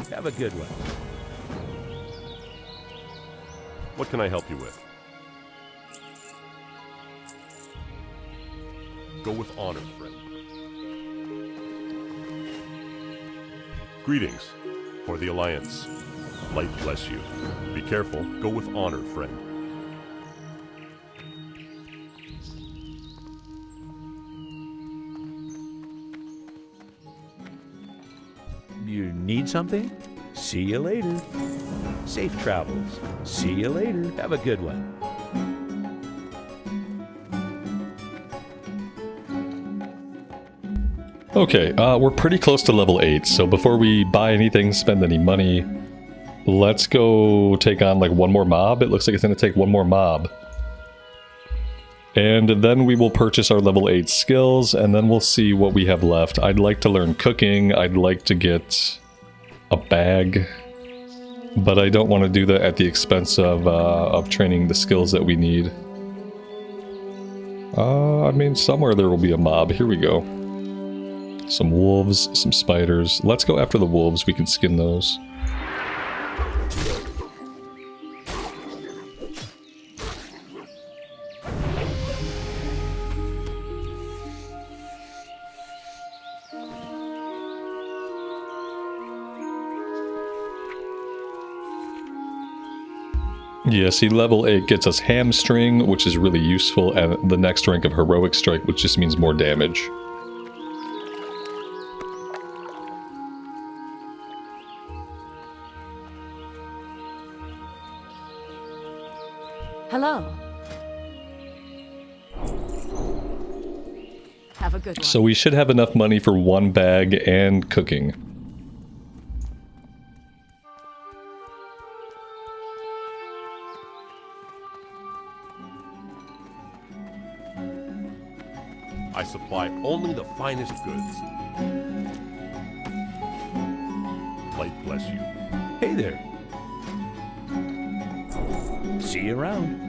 Have a good one. What can I help you with? Go with honor, friend. Greetings for the Alliance. Light bless you. Be careful. Go with honor, friend. You need something? See you later. Safe travels. See you later. Have a good one. Okay, we're pretty close to level 8, so before we buy anything, spend any money, let's go take on like one more mob. It looks like it's going to take one more mob. And then we will purchase our level 8 skills, and then we'll see what we have left. I'd like to learn cooking, I'd like to get a bag, but I don't want to do that at the expense of training the skills that we need. I mean, somewhere there will be a mob. Here we go. Some wolves, some spiders. Let's go after the wolves. We can skin those. Yeah, see, level 8 gets us hamstring, which is really useful, and the next rank of heroic strike, which just means more damage. Hello. Have a good one. So we should have enough money for one bag and cooking. I supply only the finest goods. Light bless you. Hey there. See you around.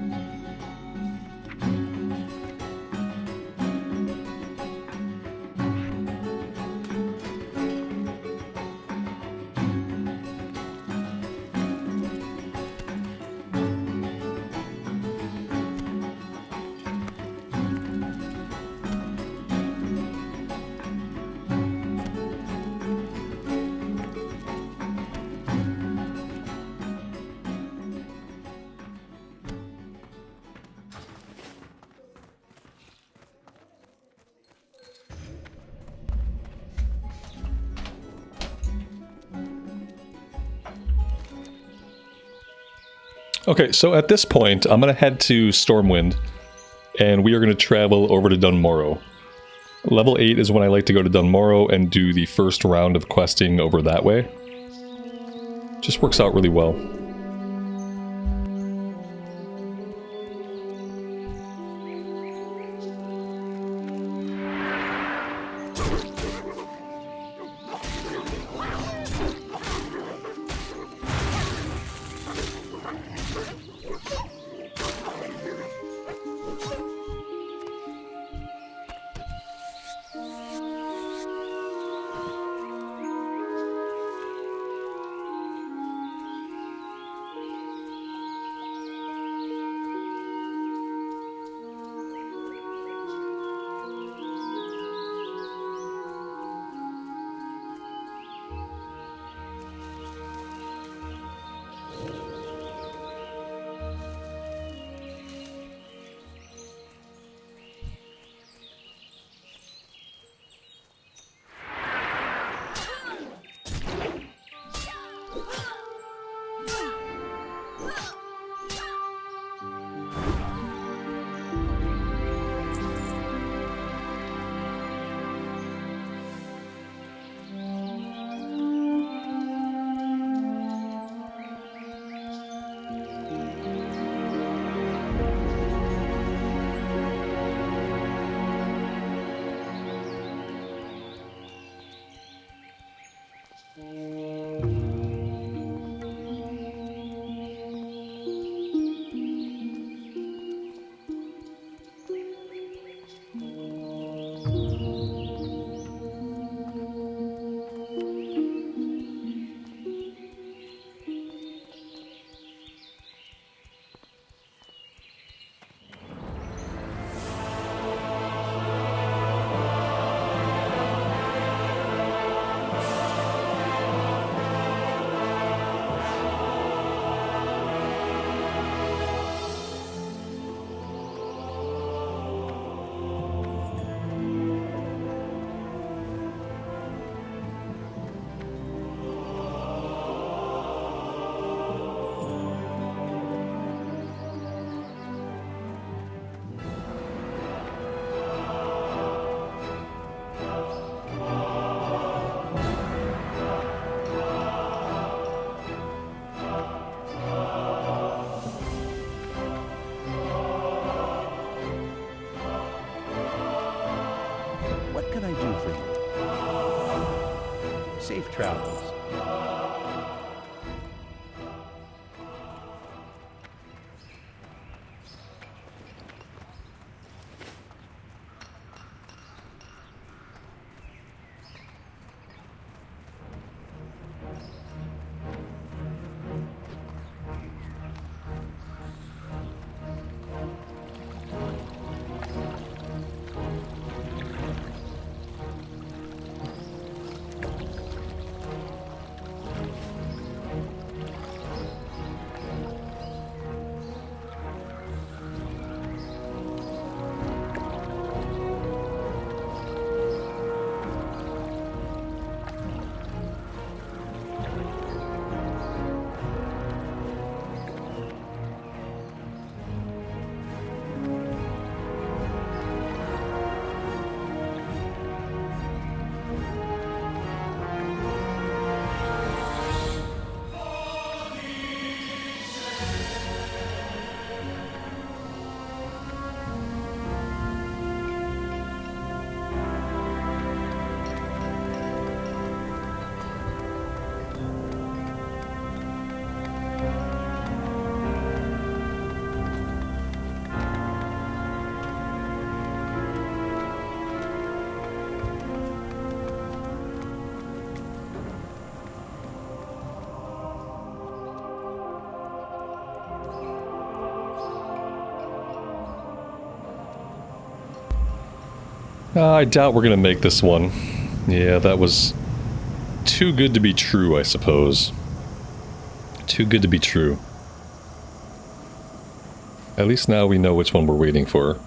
Okay, so at this point, I'm going to head to Stormwind, and we are going to travel over to Dunmorrow. Level 8 is when I like to go to Dunmorrow and do the first round of questing over that way. Just works out really well. travels. I doubt we're gonna make this one. Yeah, that was too good to be true, I suppose. Too good to be true. At least now we know which one we're waiting for.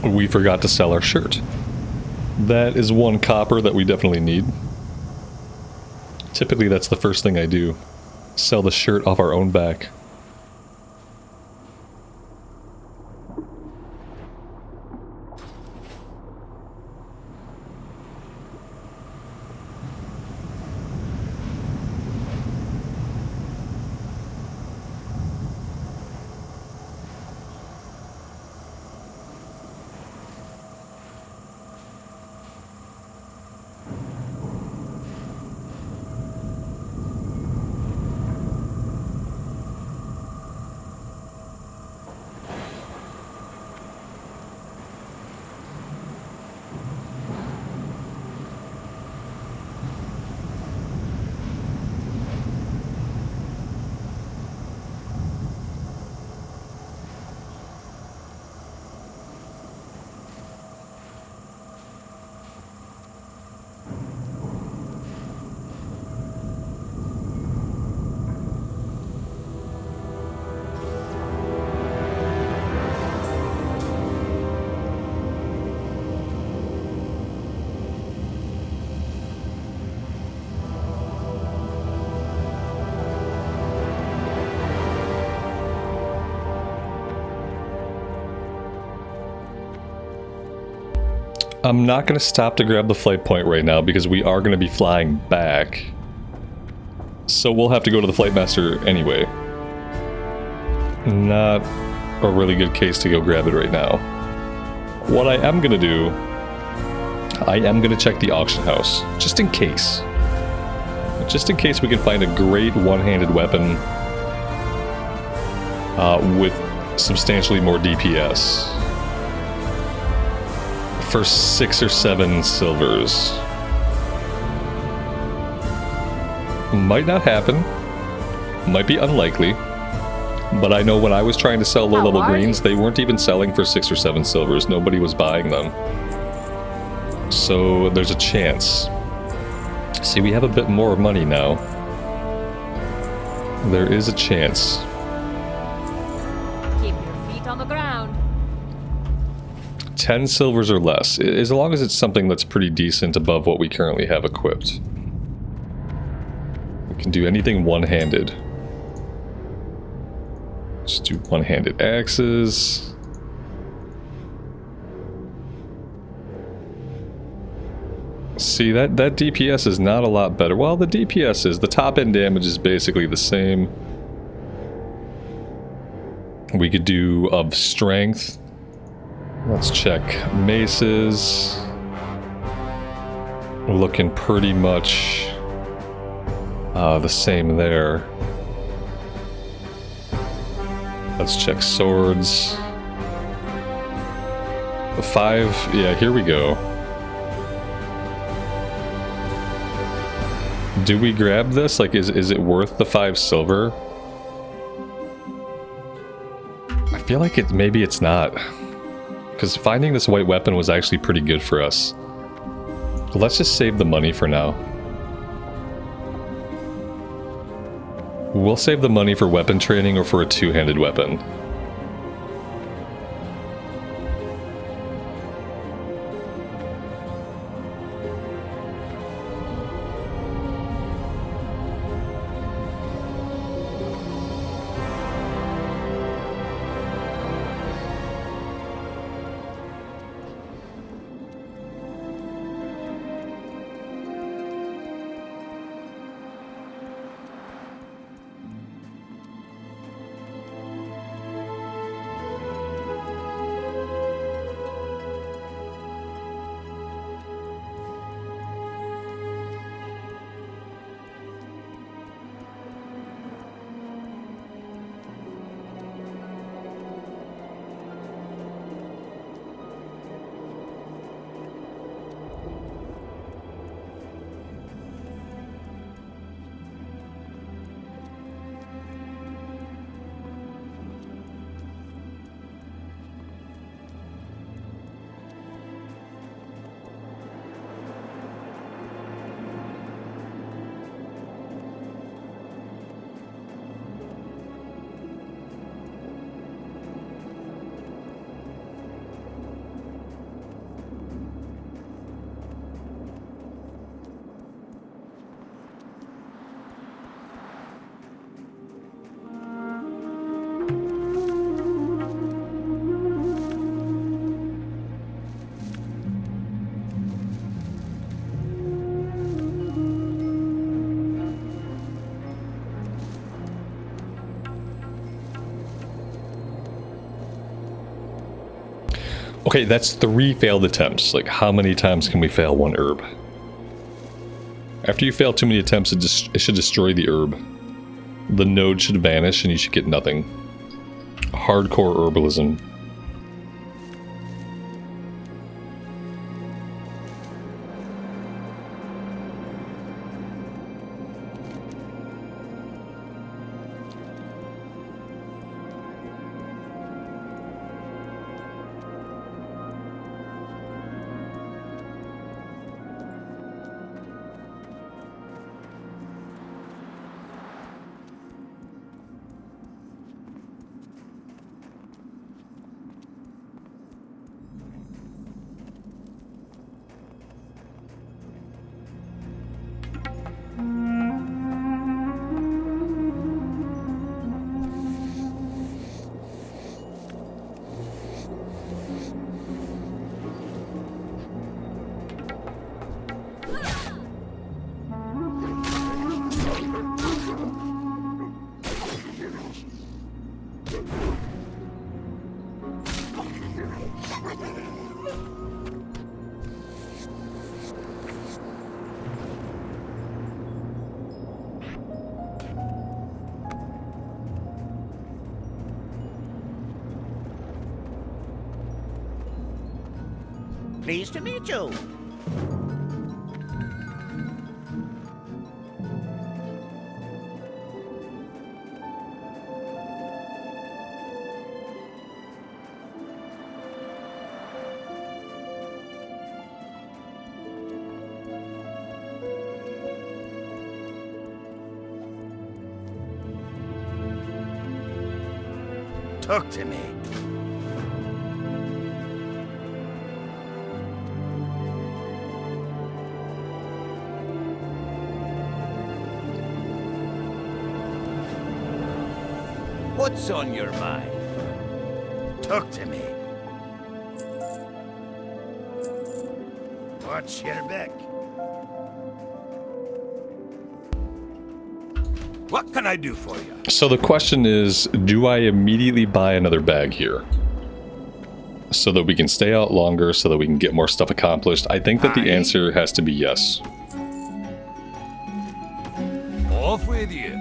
We forgot to sell our shirt. That is 1 copper that we definitely need. Typically that's the first thing I do. Sell the shirt off our own back. I'm not going to stop to grab the flight point right now because we are going to be flying back. So we'll have to go to the Flight Master anyway. Not a really good case to go grab it right now. What I am going to do, I am going to check the auction house, just in case. Just in case we can find a great one-handed weapon with substantially more DPS. For 6 or 7 silvers. Might not happen. Might be unlikely. But I know when I was trying to sell low-level greens, they weren't even selling for 6 or 7 silvers. Nobody was buying them. So there's a chance. See, we have a bit more money now. There is a chance. Keep your feet on the ground. 10 silvers or less, as long as it's something that's pretty decent above what we currently have equipped. We can do anything one-handed. Just do one-handed axes. See, that DPS is not a lot better. Well, the DPS is. The top-end damage is basically the same. We could do of strength. Let's check maces. Looking pretty much the same there. Let's check swords. 5, yeah, here we go. Do we grab this? Like, is it worth the 5 silver? I feel like maybe it's not. Because finding this white weapon was actually pretty good for us. Let's just save the money for now. We'll save the money for weapon training or for a two-handed weapon. Okay, that's 3 failed attempts. Like, how many times can we fail one herb? After you fail too many attempts, it should destroy the herb. The node should vanish and you should get nothing. Hardcore herbalism. Pleased to meet you. Talk to me. What's on your mind? Talk to me. What's your back? What can I do for you? So the question is, do I immediately buy another bag here? So that we can stay out longer, so that we can get more stuff accomplished? I think that the answer has to be yes. Off with you.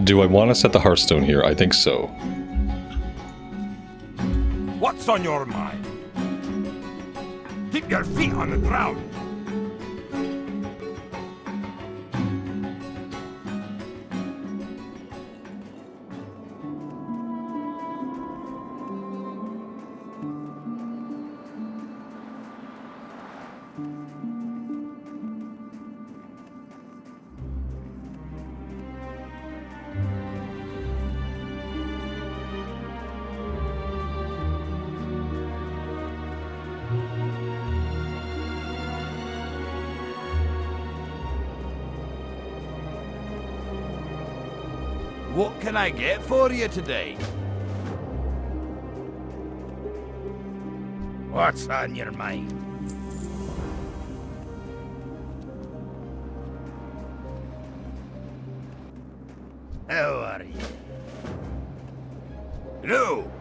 Do I want to set the Hearthstone here? I think so. What's on your mind? Keep your feet on the ground. What can I get for you today? What's on your mind? How are you? Hello.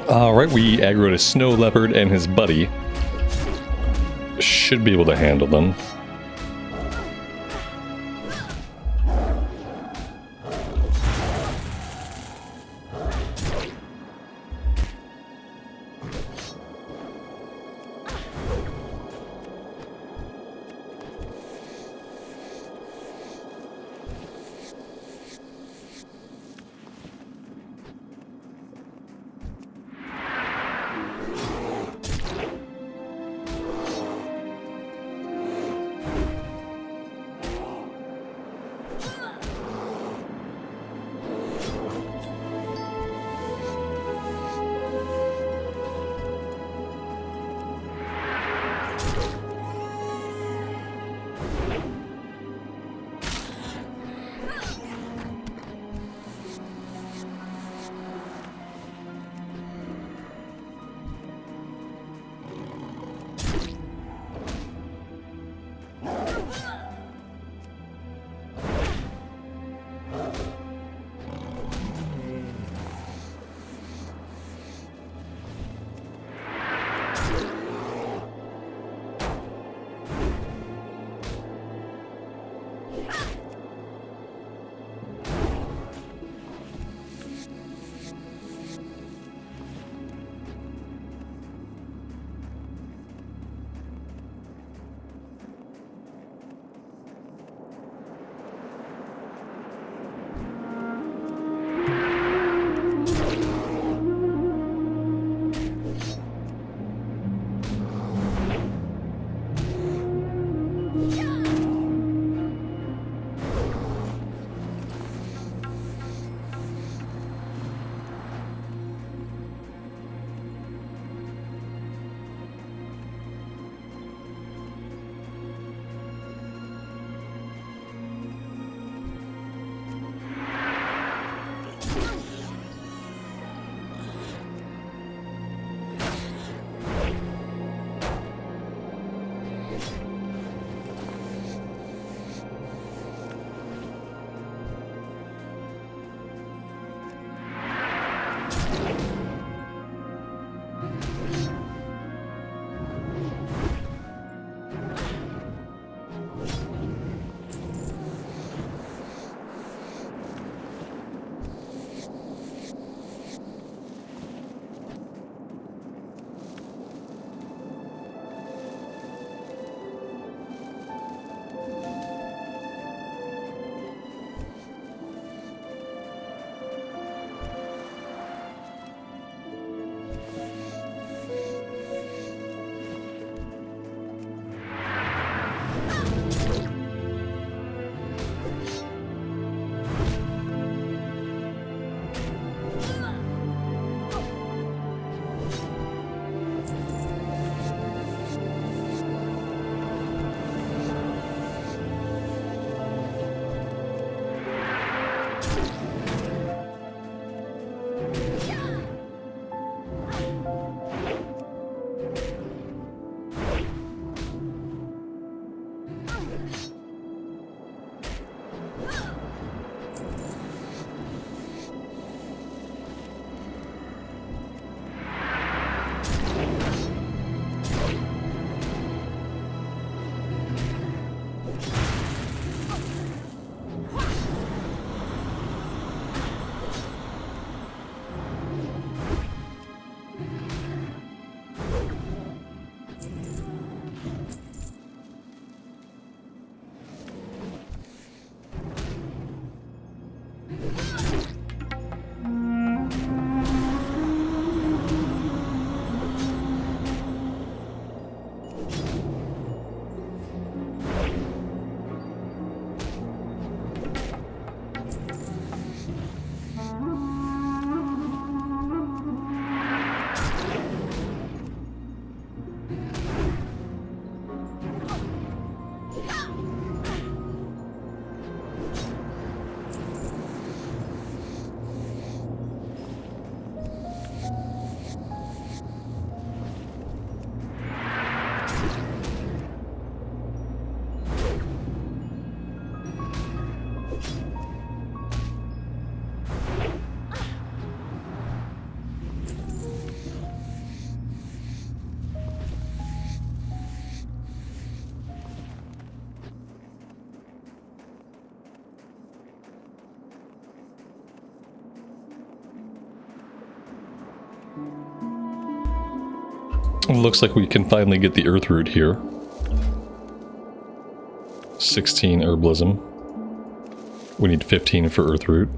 Alright, we aggroed a snow leopard and his buddy. Should be able to handle them. Looks like we can finally get the earth root here. 16 herbalism. We need 15 for earth root.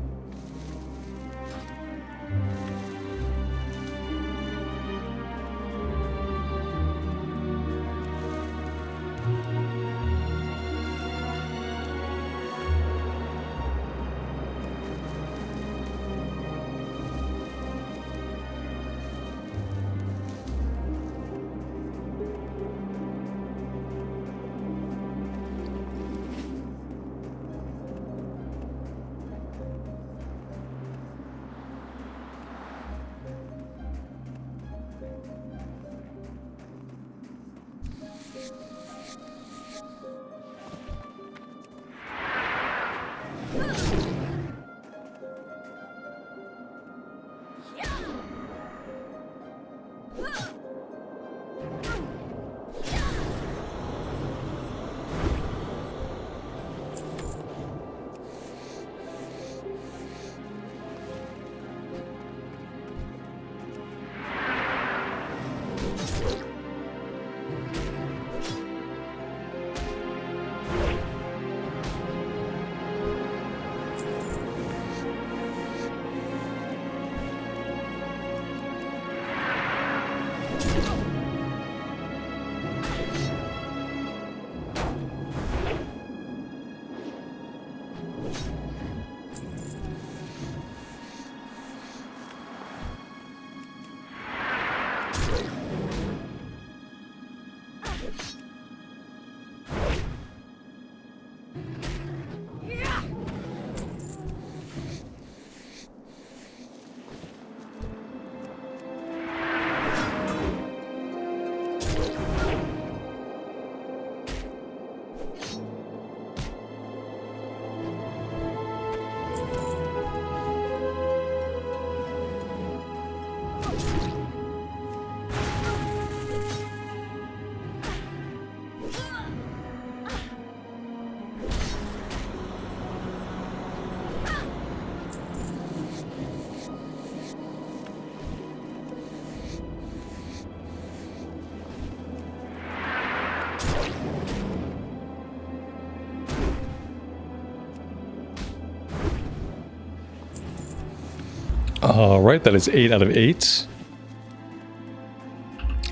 Alright, that is 8 out of 8.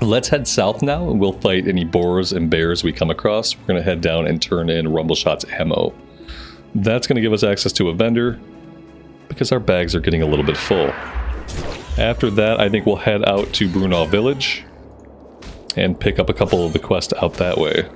Let's head south now, and we'll fight any boars and bears we come across. We're going to head down and turn in Rumbleshot's ammo. That's going to give us access to a vendor, because our bags are getting a little bit full. After that, I think we'll head out to Brunel Village, and pick up a couple of the quests out that way.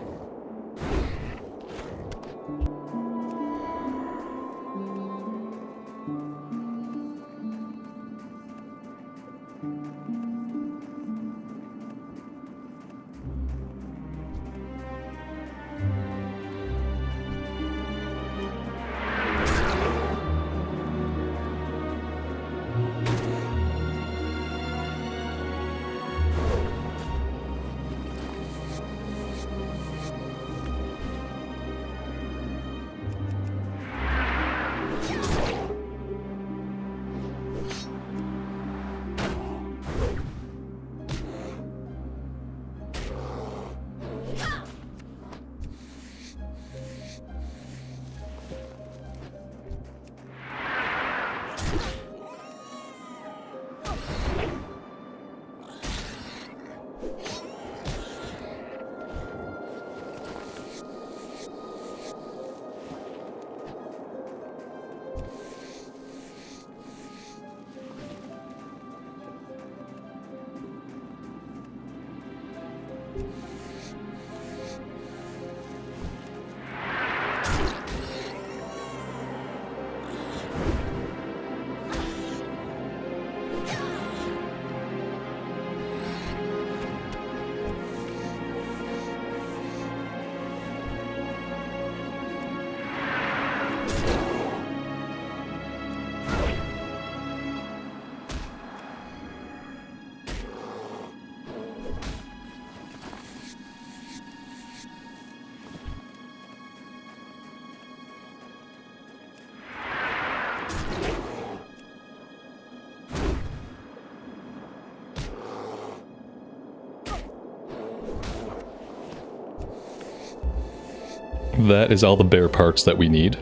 That is all the bear parts that we need.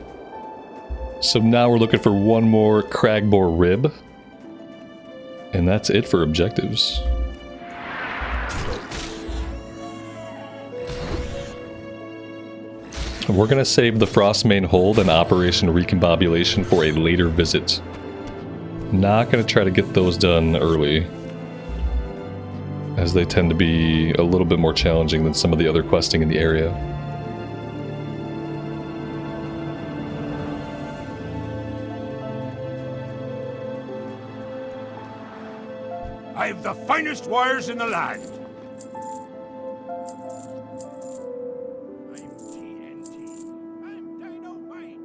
So now we're looking for one more cragboar rib. And that's it for objectives. We're going to save the Frostmane Hold and Operation Recombobulation for a later visit. Not going to try to get those done early, as they tend to be a little bit more challenging than some of the other questing in the area. I have the finest wires in the land. I'm TNT. I'm dynamite.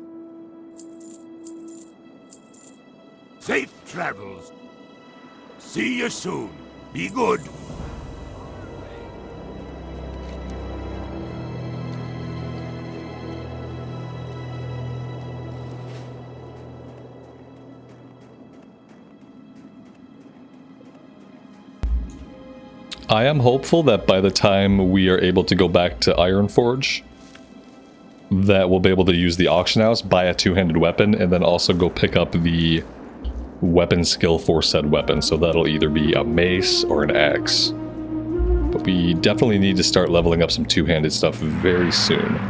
Safe travels. See you soon. Be good. I am hopeful that by the time we are able to go back to Ironforge, that we'll be able to use the auction house, buy a two-handed weapon, and then also go pick up the weapon skill for said weapon. So that'll either be a mace or an axe. But we definitely need to start leveling up some two-handed stuff very soon.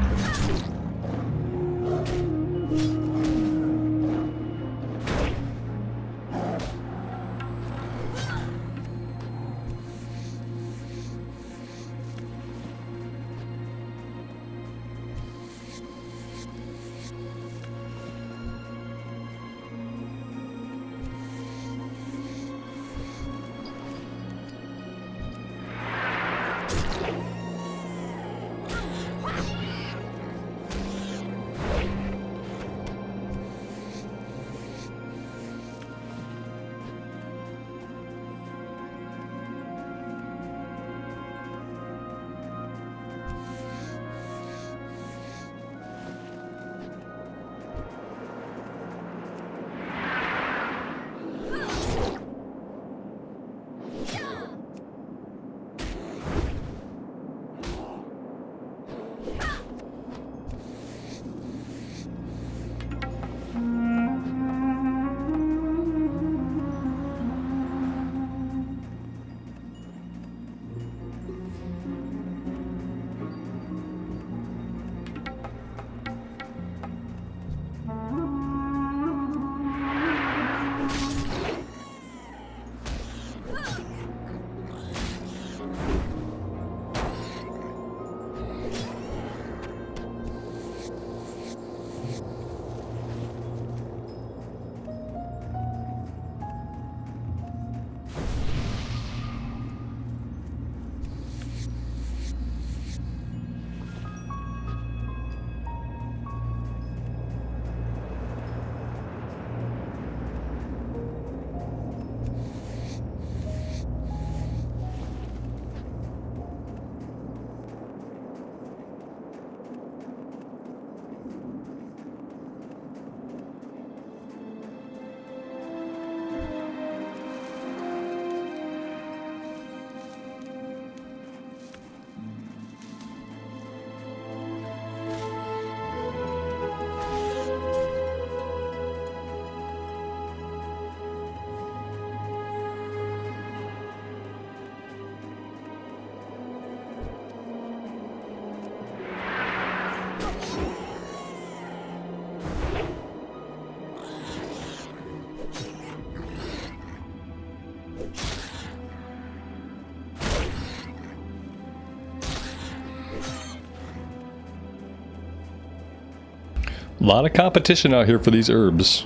A lot of competition out here for these herbs.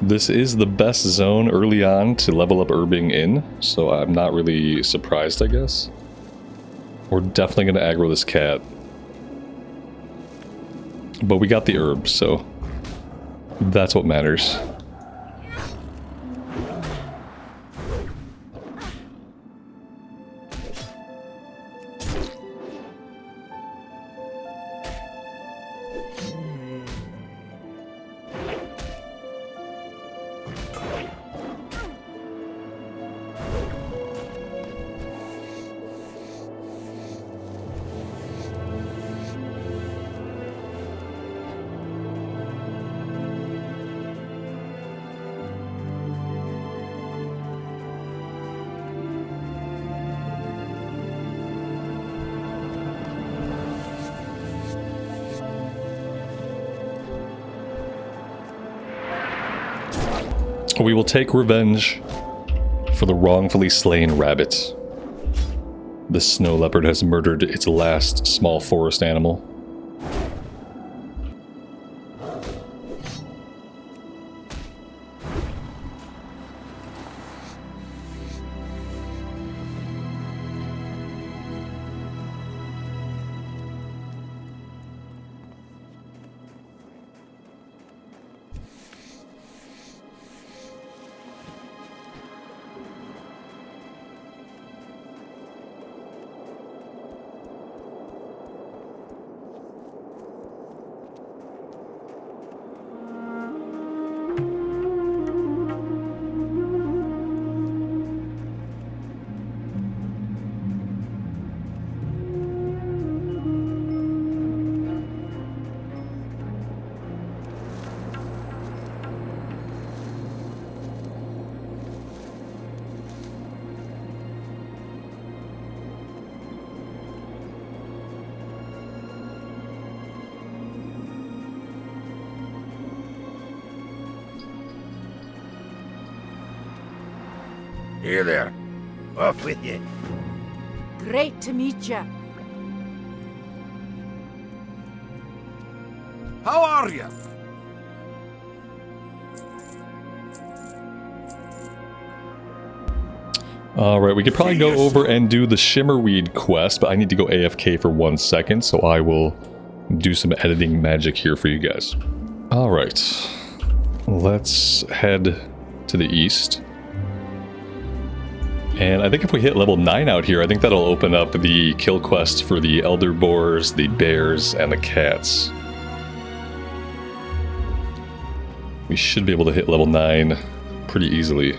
This is the best zone early on to level up herbing in, so I'm not really surprised, I guess. We're definitely going to aggro this cat. But we got the herbs, so that's what matters. We will take revenge for the wrongfully slain rabbit. The snow leopard has murdered its last small forest animal. Here there. Off with you. Great to meet you. How are you? Alright, we could probably go over and do the Shimmerweed quest, but I need to go AFK for 1 second, so I will do some editing magic here for you guys. Alright, let's head to the east. And I think if we hit level 9 out here, I think that'll open up the kill quest for the elder boars, the bears, and the cats. We should be able to hit level 9 pretty easily.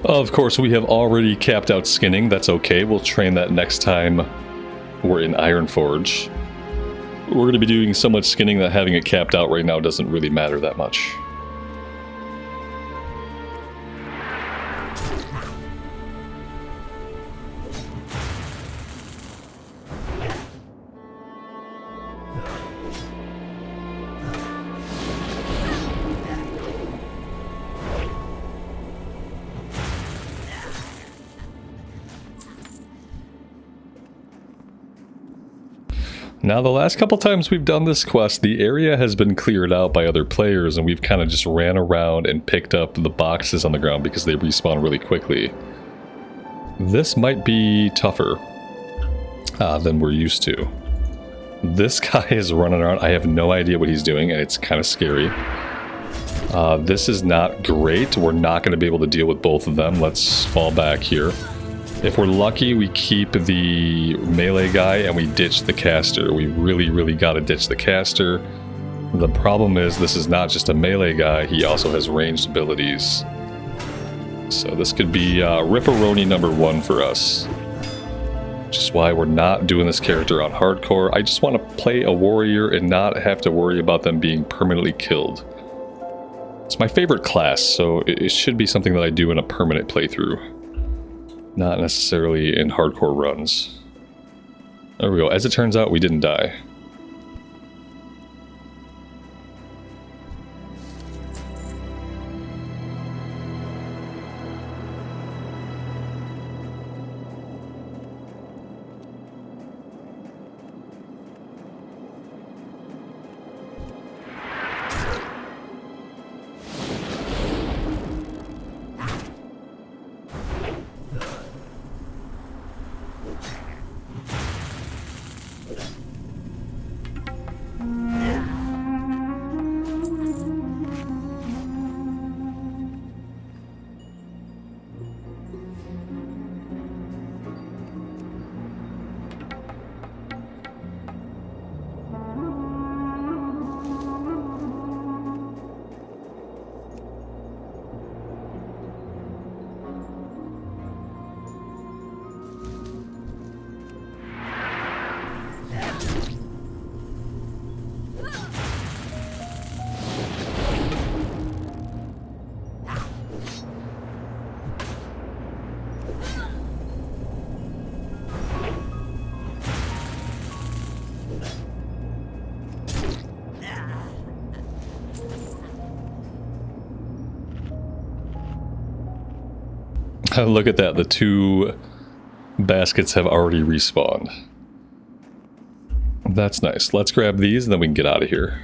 Of course, we have already capped out skinning. That's okay. We'll train that next time we're in Ironforge. We're going to be doing so much skinning that having it capped out right now doesn't really matter that much. Now, the last couple times we've done this quest, the area has been cleared out by other players, and we've kind of just ran around and picked up the boxes on the ground because they respawn really quickly. This might be tougher than we're used to. This guy is running around. I have no idea what he's doing, and it's kind of scary. This is not great. We're not going to be able to deal with both of them. Let's fall back here. If we're lucky, we keep the melee guy and we ditch the caster. We really got to ditch the caster. The problem is this is not just a melee guy, he also has ranged abilities. So this could be Ripperoni #1 for us. Which is why we're not doing this character on hardcore. I just want to play a warrior and not have to worry about them being permanently killed. It's my favorite class, so it should be something that I do in a permanent playthrough. Not necessarily in hardcore runs. There we go. As it turns out, we didn't die. Look at that. The 2 baskets have already respawned. That's nice. Let's grab these and then we can get out of here.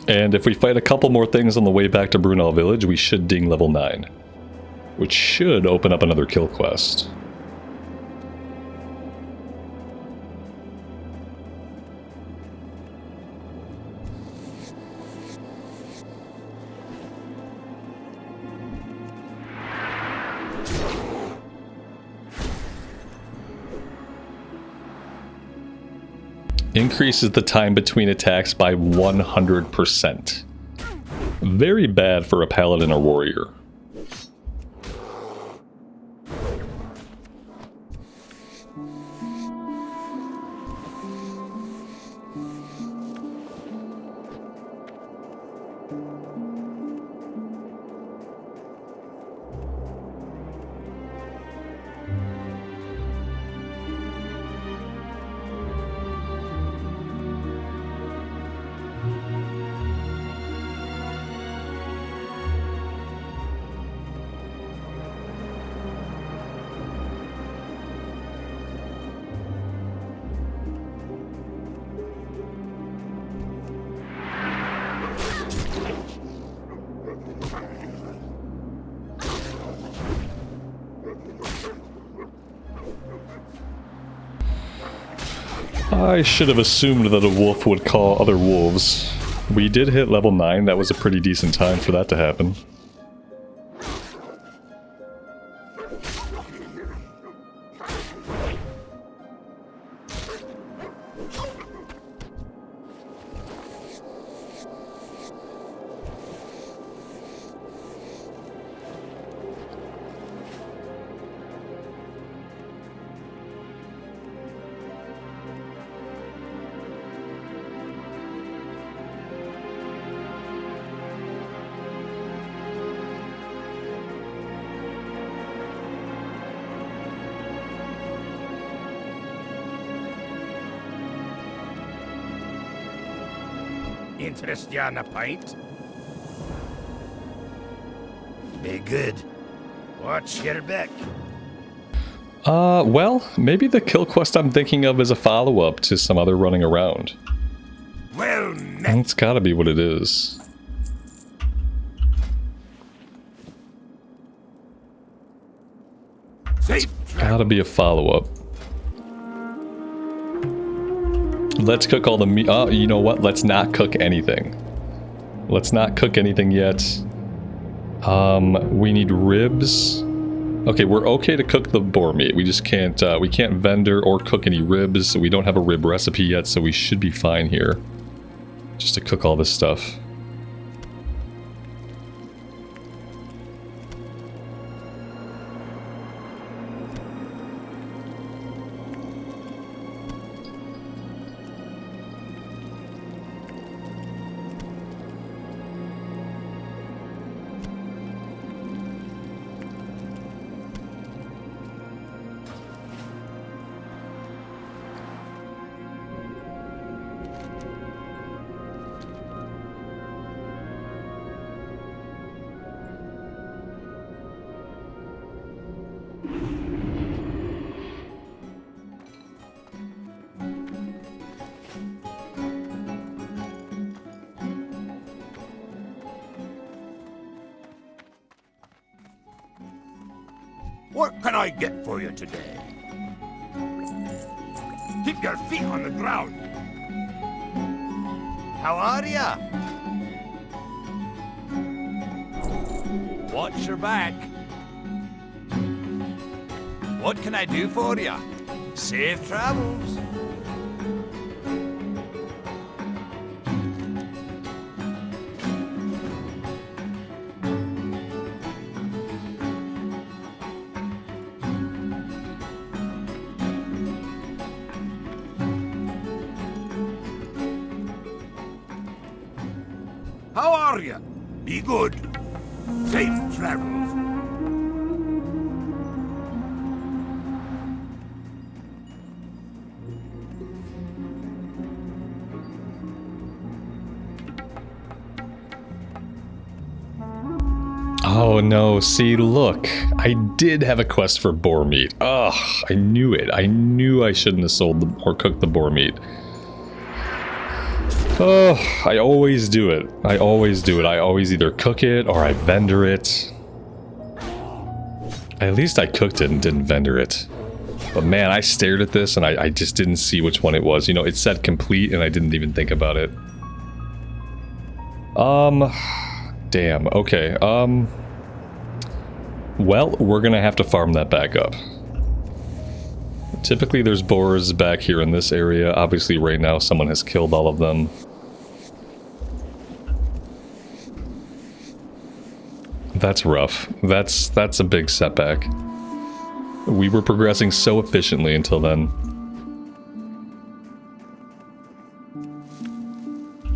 And if we fight a couple more things on the way back to Brunel Village, we should ding level 9. Which should open up another kill quest. Increases the time between attacks by 100%. Very bad for a paladin or warrior. I should have assumed that a wolf would call other wolves. We did hit level 9, that was a pretty decent time for that to happen. Interest ya in a pint? Be good. What's your back? Well, maybe the kill quest I'm thinking of is a follow-up to some other running around. Well met. That's gotta be what it is. Safe Gotta be a follow-up. Let's cook all the meat. Oh, you know what? Let's not cook anything. Let's not cook anything yet. We need ribs. Okay, we're okay to cook the boar meat. We just can't, we can't vendor or cook any ribs. We don't have a rib recipe yet, so we should be fine here. Just to cook all this stuff. What can I get for you today? Keep your feet on the ground. How are ya? Watch your back. What can I do for you? Safe travels. How are you? Be good. Safe travels. Oh no, see, look. I did have a quest for boar meat. Ugh, I knew it. I knew I shouldn't have sold or cooked the boar meat. Oh, I always do it. I always do it. I always either cook it or I vendor it. At least I cooked it and didn't vendor it. But man, I stared at this and I just didn't see which one it was. You know, it said complete and I didn't even think about it. Damn, okay, well, we're gonna have to farm that back up. Typically there's boars back here in this area. Obviously right now someone has killed all of them. That's rough. That's a big setback. We were progressing so efficiently until then.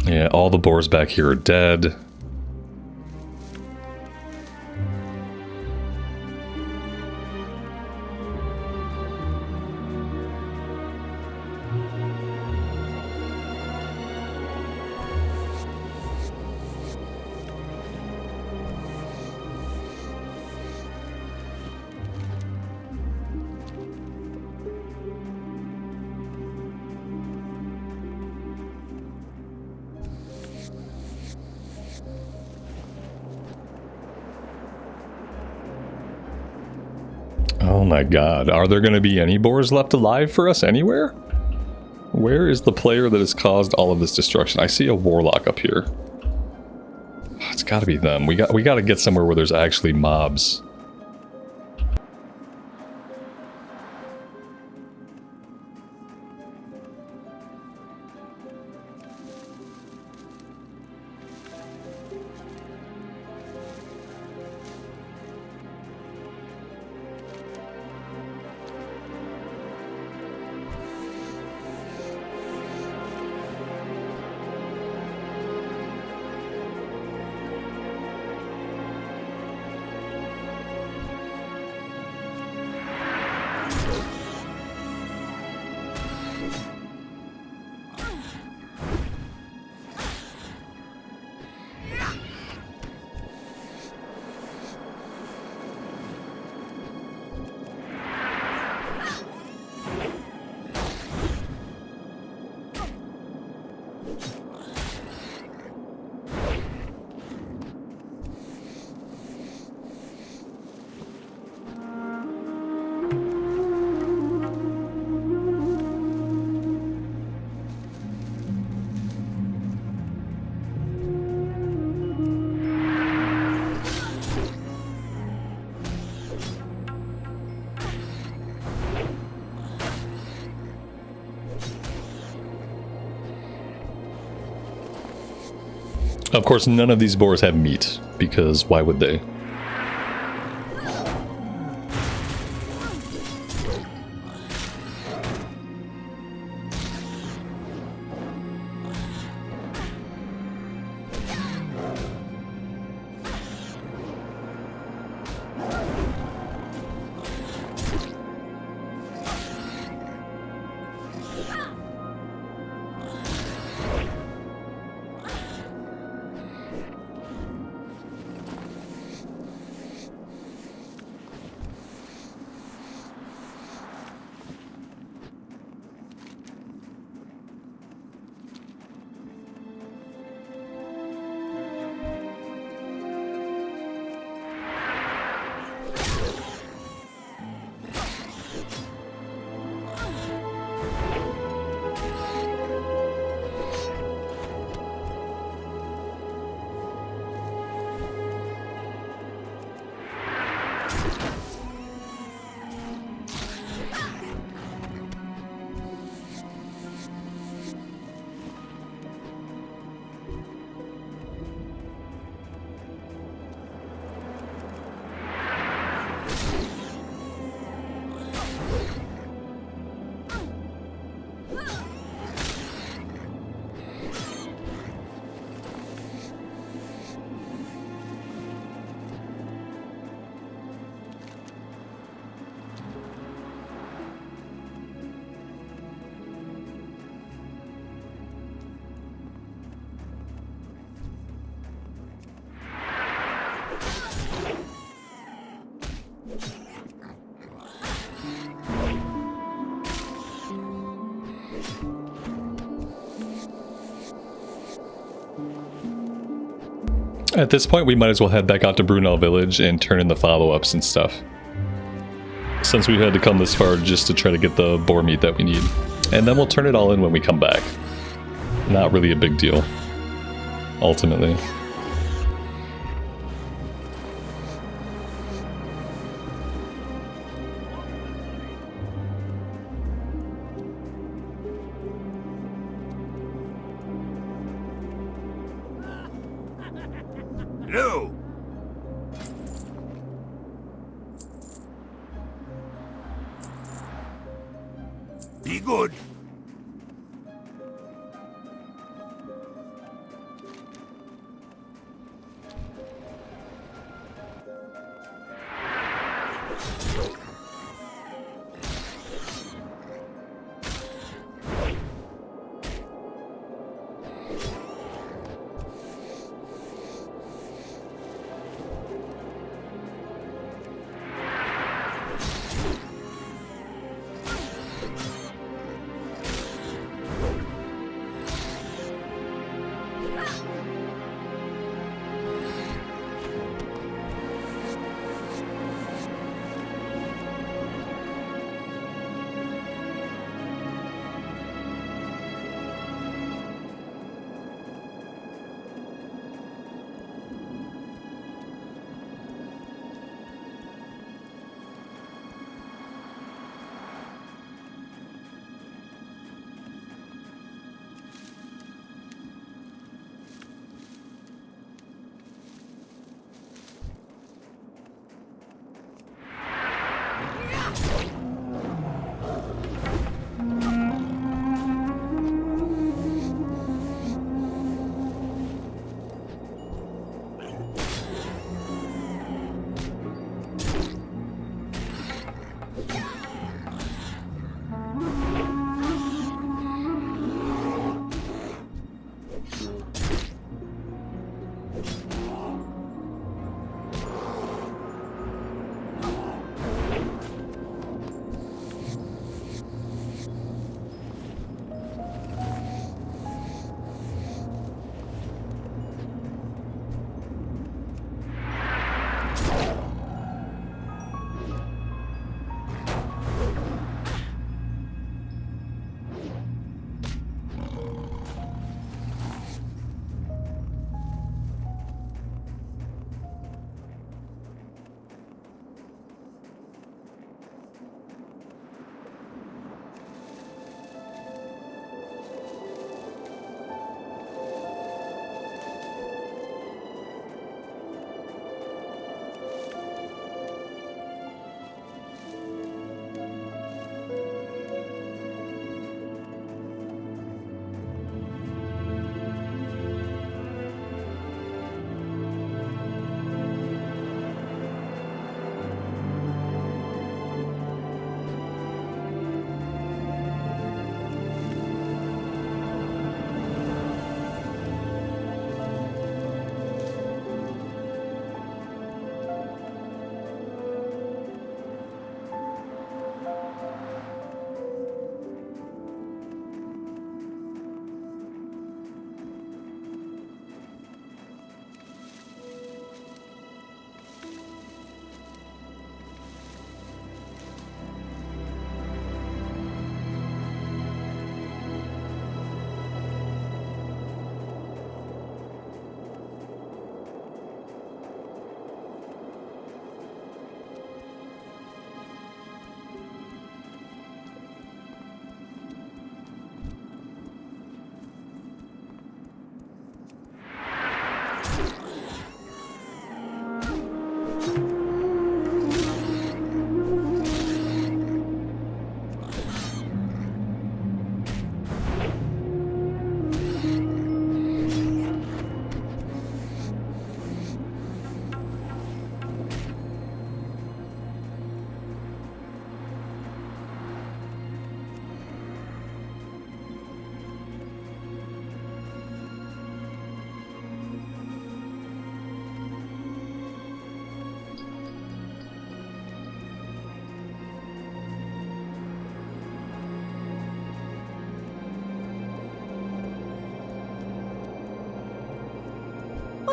Yeah, all the boars back here are dead. Oh my god, are there going to be any boars left alive for us anywhere? Where is the player that has caused all of this destruction? I see a warlock up here. It's got to be them. We got to get somewhere where there's actually mobs. Of course, none of these boars have meat, because why would they? At this point, we might as well head back out to Brunel Village and turn in the follow-ups and stuff. Since we had to come this far just to try to get the boar meat that we need. And then we'll turn it all in when we come back. Not really a big deal, ultimately. No! Be good.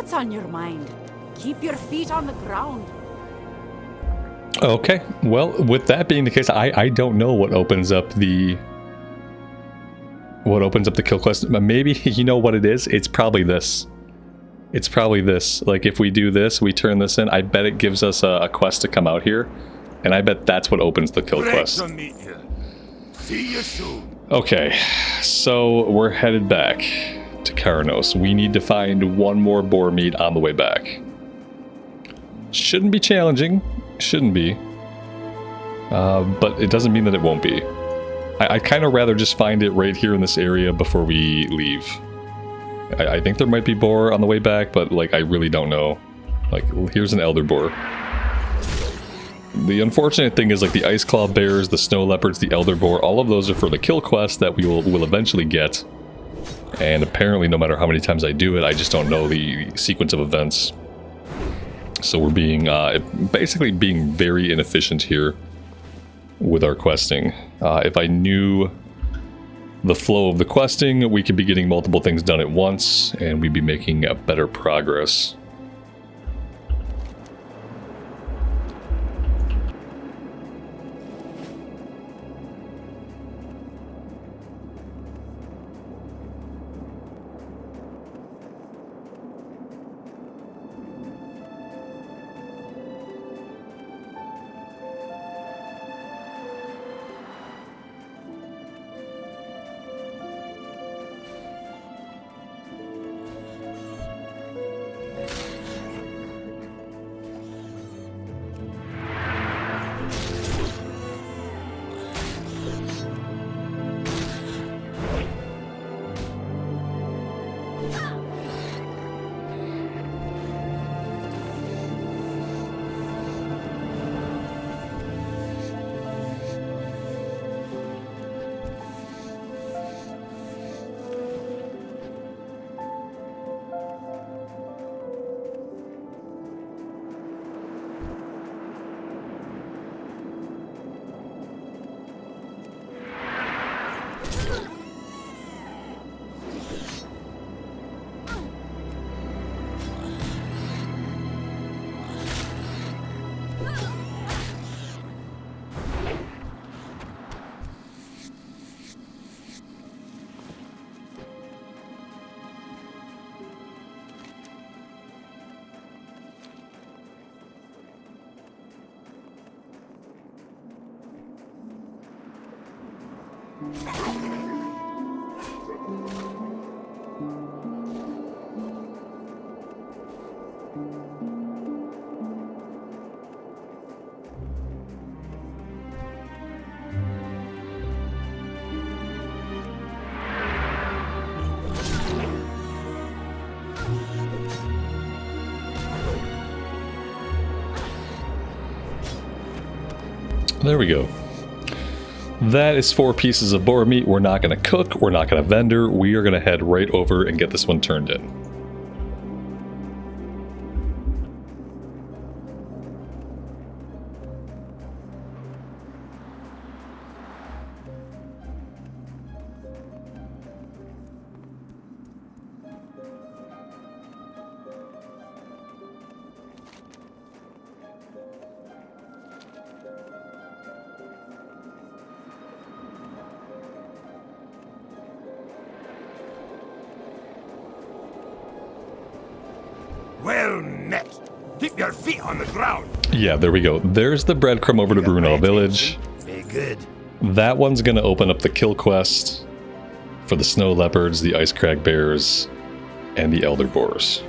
What's on your mind? Keep your feet on the ground. Okay, well, with that being the case, I don't know what opens up the kill quest. Maybe you know what it is? It's probably this. It's probably this. Like, if we do this, we turn this in, I bet it gives us a quest to come out here. And I bet that's what opens the kill quest. Great to meet you. See you soon. Okay, so we're headed back to Karnos. We need to find one more boar meat on the way back. Shouldn't be challenging. Shouldn't be. But it doesn't mean that it won't be. I'd kind of rather just find it right here in this area before we leave. I think there might be boar on the way back, but like I really don't know. Like, here's an elder boar. The unfortunate thing is, like, the ice claw bears, the snow leopards, the elder boar, all of those are for the kill quest that we will eventually get. And apparently, no matter how many times I do it, I just don't know the sequence of events. So we're being, basically being very inefficient here with our questing. If I knew the flow of the questing, we could be getting multiple things done at once, and we'd be making a better progress. There we go. That is 4 pieces of boar meat. We're not going to cook. We're not going to vendor. We are going to head right over and get this one turned in. Well met. Keep your feet on the ground. Yeah, there we go. There's the breadcrumb over to Bruno Village. Very good. That one's going to open up the kill quest for the snow leopards, the ice crag bears, and the elder boars.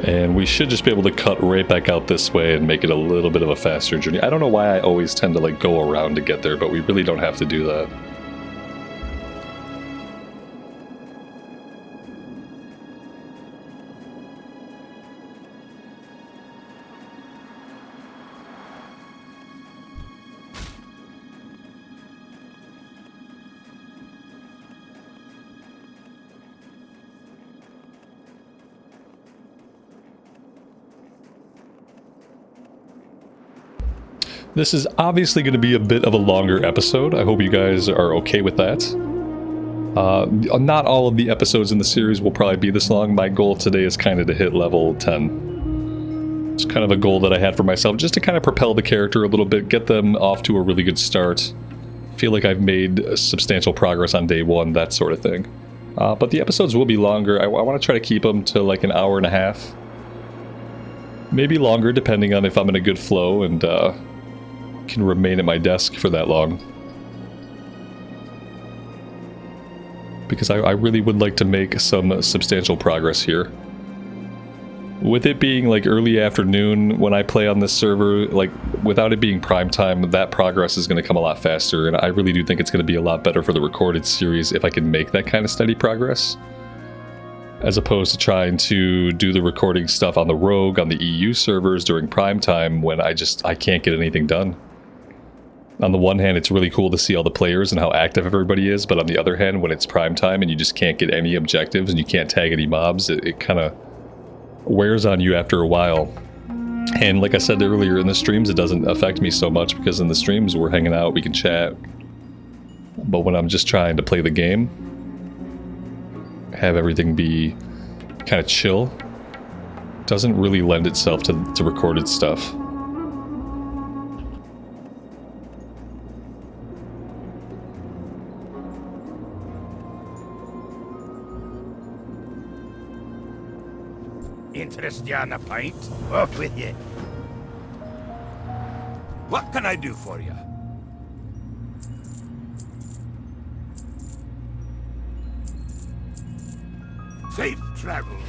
And we should just be able to cut right back out this way and make it a little bit of a faster journey. I don't know why I always tend to like go around to get there, but we really don't have to do that. This is obviously going to be a bit of a longer episode. I hope you guys are okay with that. Not all of the episodes in the series will probably be this long. My goal today is kind of to hit level 10. It's kind of a goal that I had for myself, just to kind of propel the character a little bit, get them off to a really good start. Feel like I've made substantial progress on day one, that sort of thing. But the episodes will be longer. I want to try to keep them to like an hour and a half. Maybe longer, depending on if I'm in a good flow and can remain at my desk for that long. Because I really would like to make some substantial progress here. With it being like early afternoon when I play on this server, like without it being prime time, that progress is going to come a lot faster, and I really do think it's going to be a lot better for the recorded series if I can make that kind of steady progress. As opposed to trying to do the recording stuff on the Rogue, on the EU servers during prime time when I can't get anything done. On the one hand, it's really cool to see all the players and how active everybody is, but on the other hand, when it's prime time and you just can't get any objectives and you can't tag any mobs, it kind of wears on you after a while. And like I said earlier, in the streams it doesn't affect me so much because in the streams we're hanging out, we can chat. But when I'm just trying to play the game, have everything be kind of chill, doesn't really lend itself to recorded stuff. Interest you on a pint? Off with you. What can I do for you? Safe travels.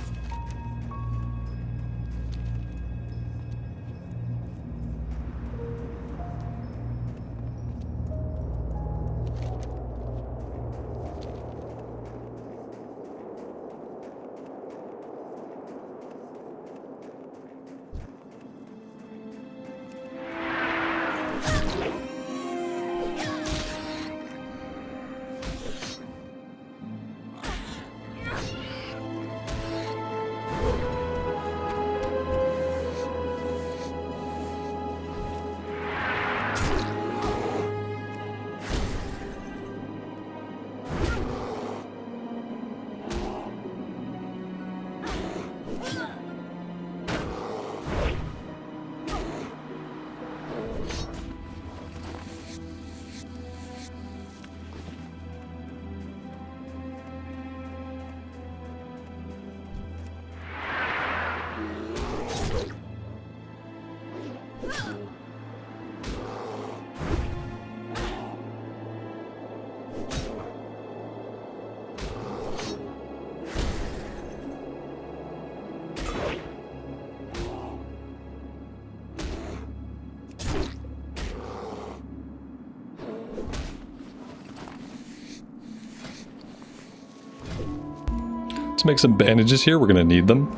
Let's make some bandages here, we're gonna need them.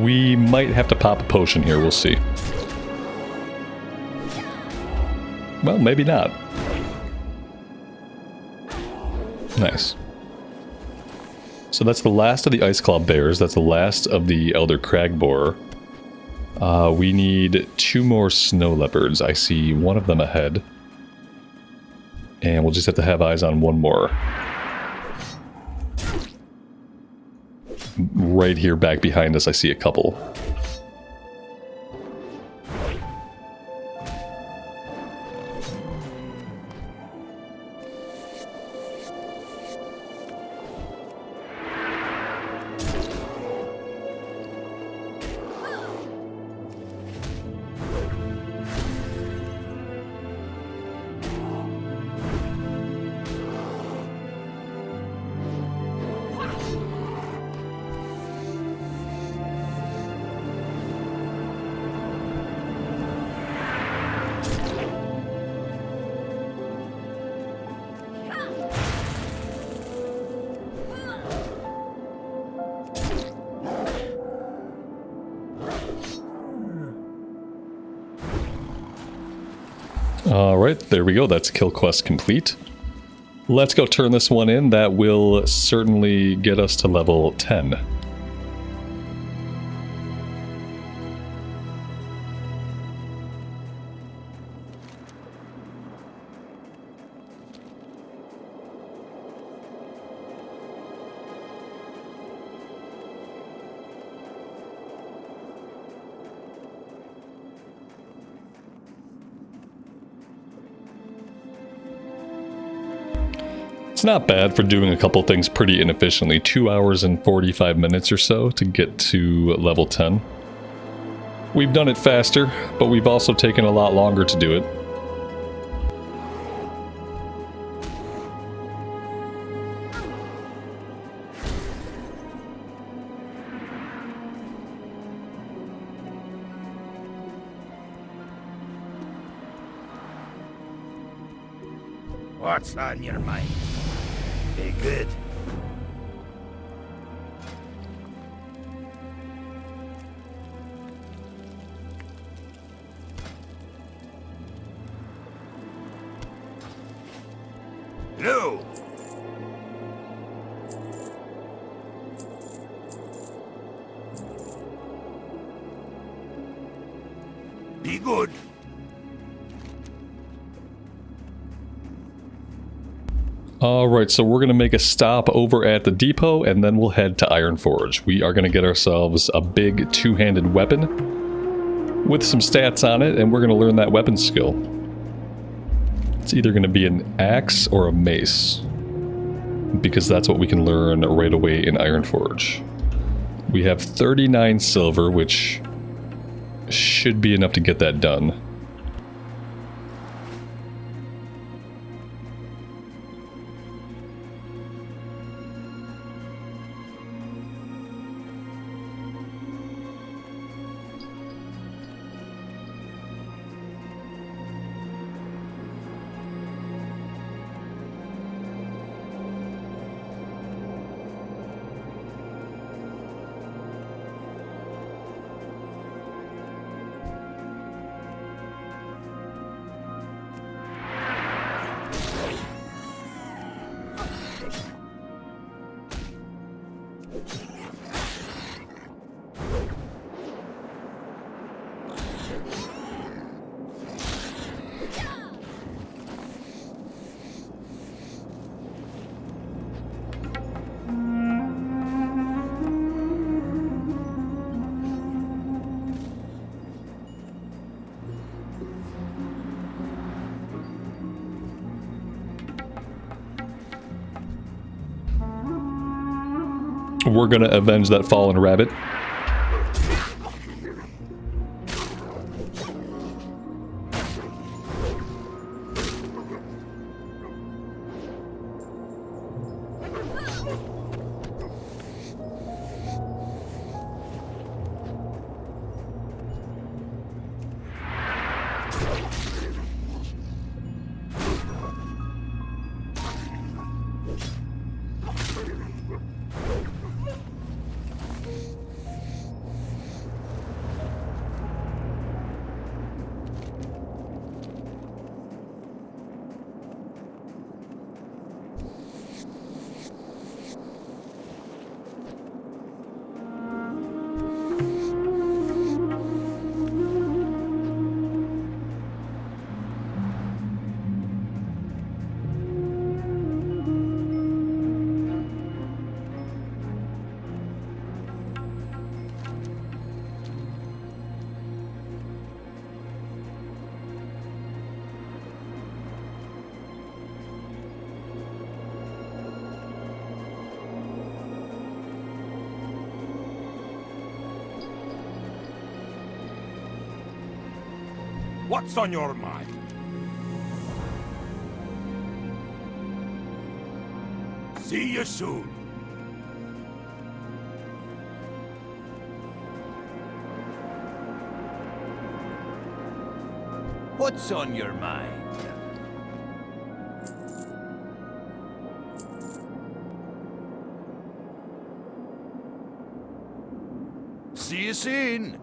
We might have to pop a potion here, we'll see. Well, maybe not. Nice. So that's the last of the Ice Claw Bears. That's the last of the Elder Crag Boar. We need 2 more Snow Leopards. I see one of them ahead. And we'll just have to have eyes on one more. Right here back behind us, I see a couple. Alright, there we go. That's kill quest complete. Let's go turn this one in. That will certainly get us to level 10. It's not bad for doing a couple things pretty inefficiently. 2 hours and 45 minutes or so to get to level 10. We've done it faster, but we've also taken a lot longer to do it. What's on your mind? Be good. No. Be good. Alright, so we're going to make a stop over at the depot, and then we'll head to Ironforge. We are going to get ourselves a big two-handed weapon with some stats on it, and we're going to learn that weapon skill. It's either going to be an axe or a mace, because that's what we can learn right away in Ironforge. We have 39 silver, which should be enough to get that done. We're gonna avenge that fallen rabbit. What's on your mind? See you soon. What's on your mind? See you soon.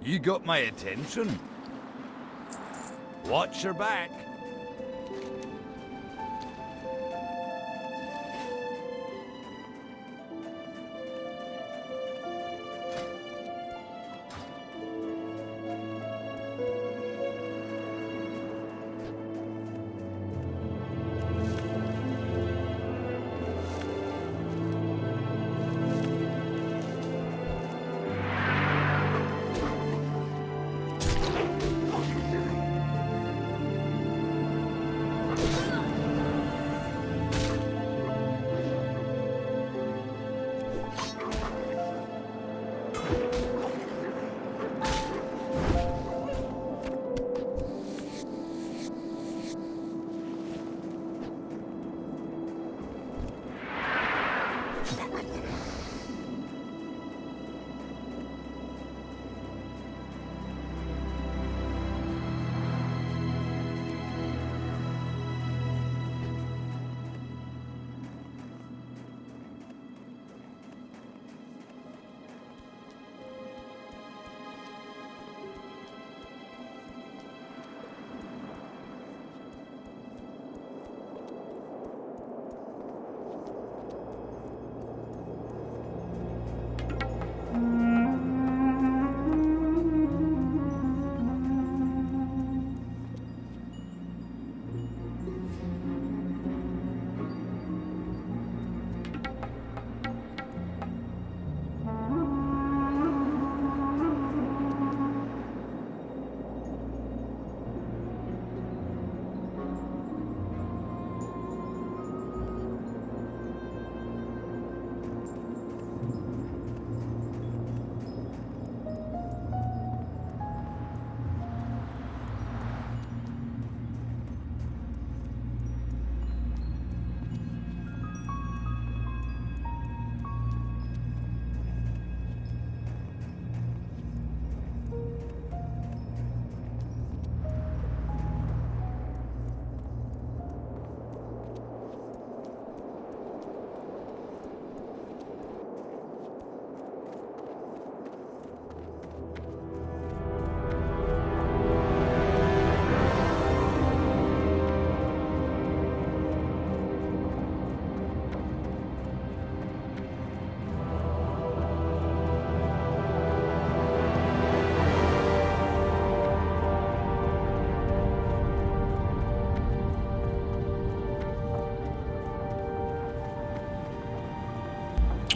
You got my attention. Watch your back.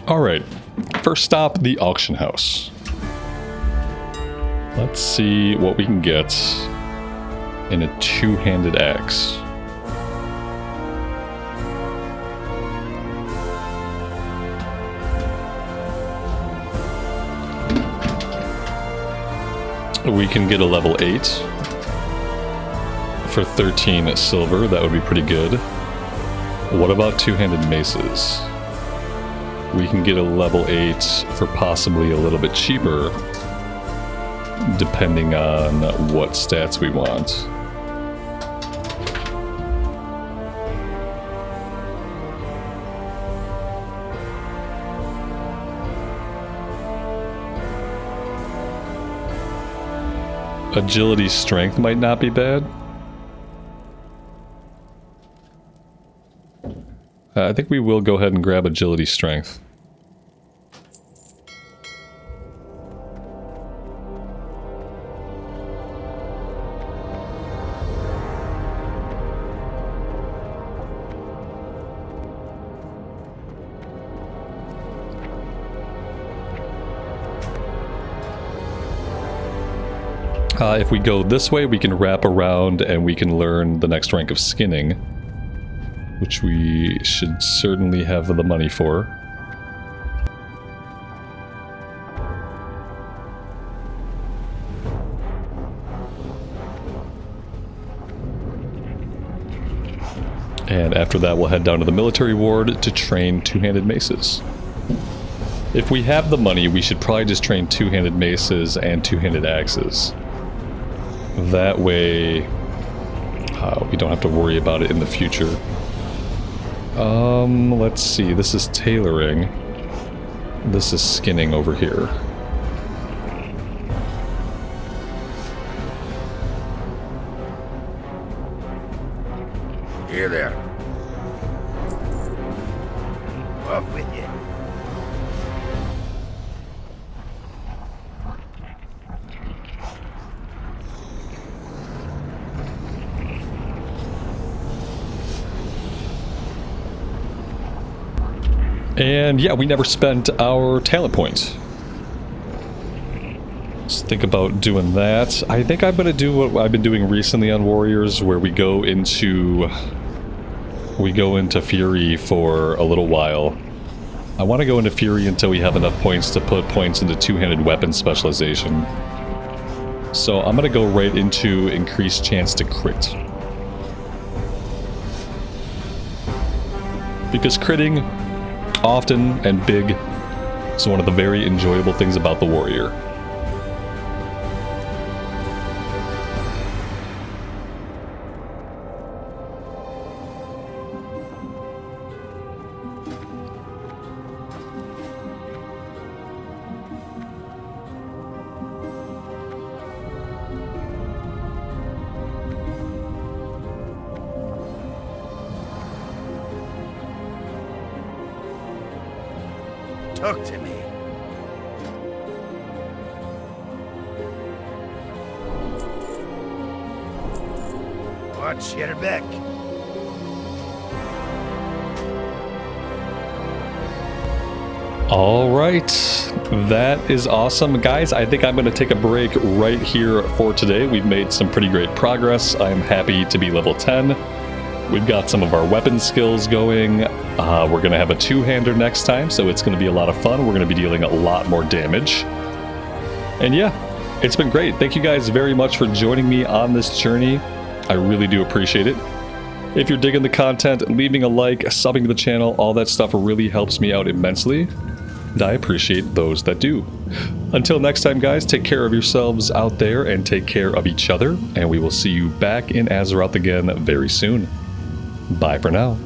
Alright, first stop, the auction house. Let's see what we can get in a two-handed axe. We can get a level 8 for 13 silver. That would be pretty good. What about two-handed maces? We can get a level 8 for possibly a little bit cheaper, depending on what stats we want. Agility strength might not be bad. I think we will go ahead and grab agility strength. If we go this way, we can wrap around and we can learn the next rank of skinning, which we should certainly have the money for. And after that, we'll head down to the military ward to train two-handed maces. If we have the money, we should probably just train two-handed maces and two-handed axes. That way, we don't have to worry about it in the future. Let's see. This is tailoring. This is skinning over here. Here there. Up with you. And yeah, we never spent our talent point. Let's think about doing that. I think I'm going to do what I've been doing recently on Warriors, where we go into Fury for a little while. I want to go into Fury until we have enough points to put points into two-handed weapon specialization. So I'm going to go right into increased chance to crit. Because critting, often and big, is one of the very enjoyable things about the Warrior. Talk to me. Watch your back. All right, that is awesome. Guys, I think I'm going to take a break right here for today. We've made some pretty great progress. I'm happy to be level 10. We've got some of our weapon skills going. We're going to have a two-hander next time, so it's going to be a lot of fun. We're going to be dealing a lot more damage. And yeah, it's been great. Thank you guys very much for joining me on this journey. I really do appreciate it. If you're digging the content, leaving a like, subbing to the channel, all that stuff really helps me out immensely. And I appreciate those that do. Until next time, guys, take care of yourselves out there and take care of each other. And we will see you back in Azeroth again very soon. Bye for now.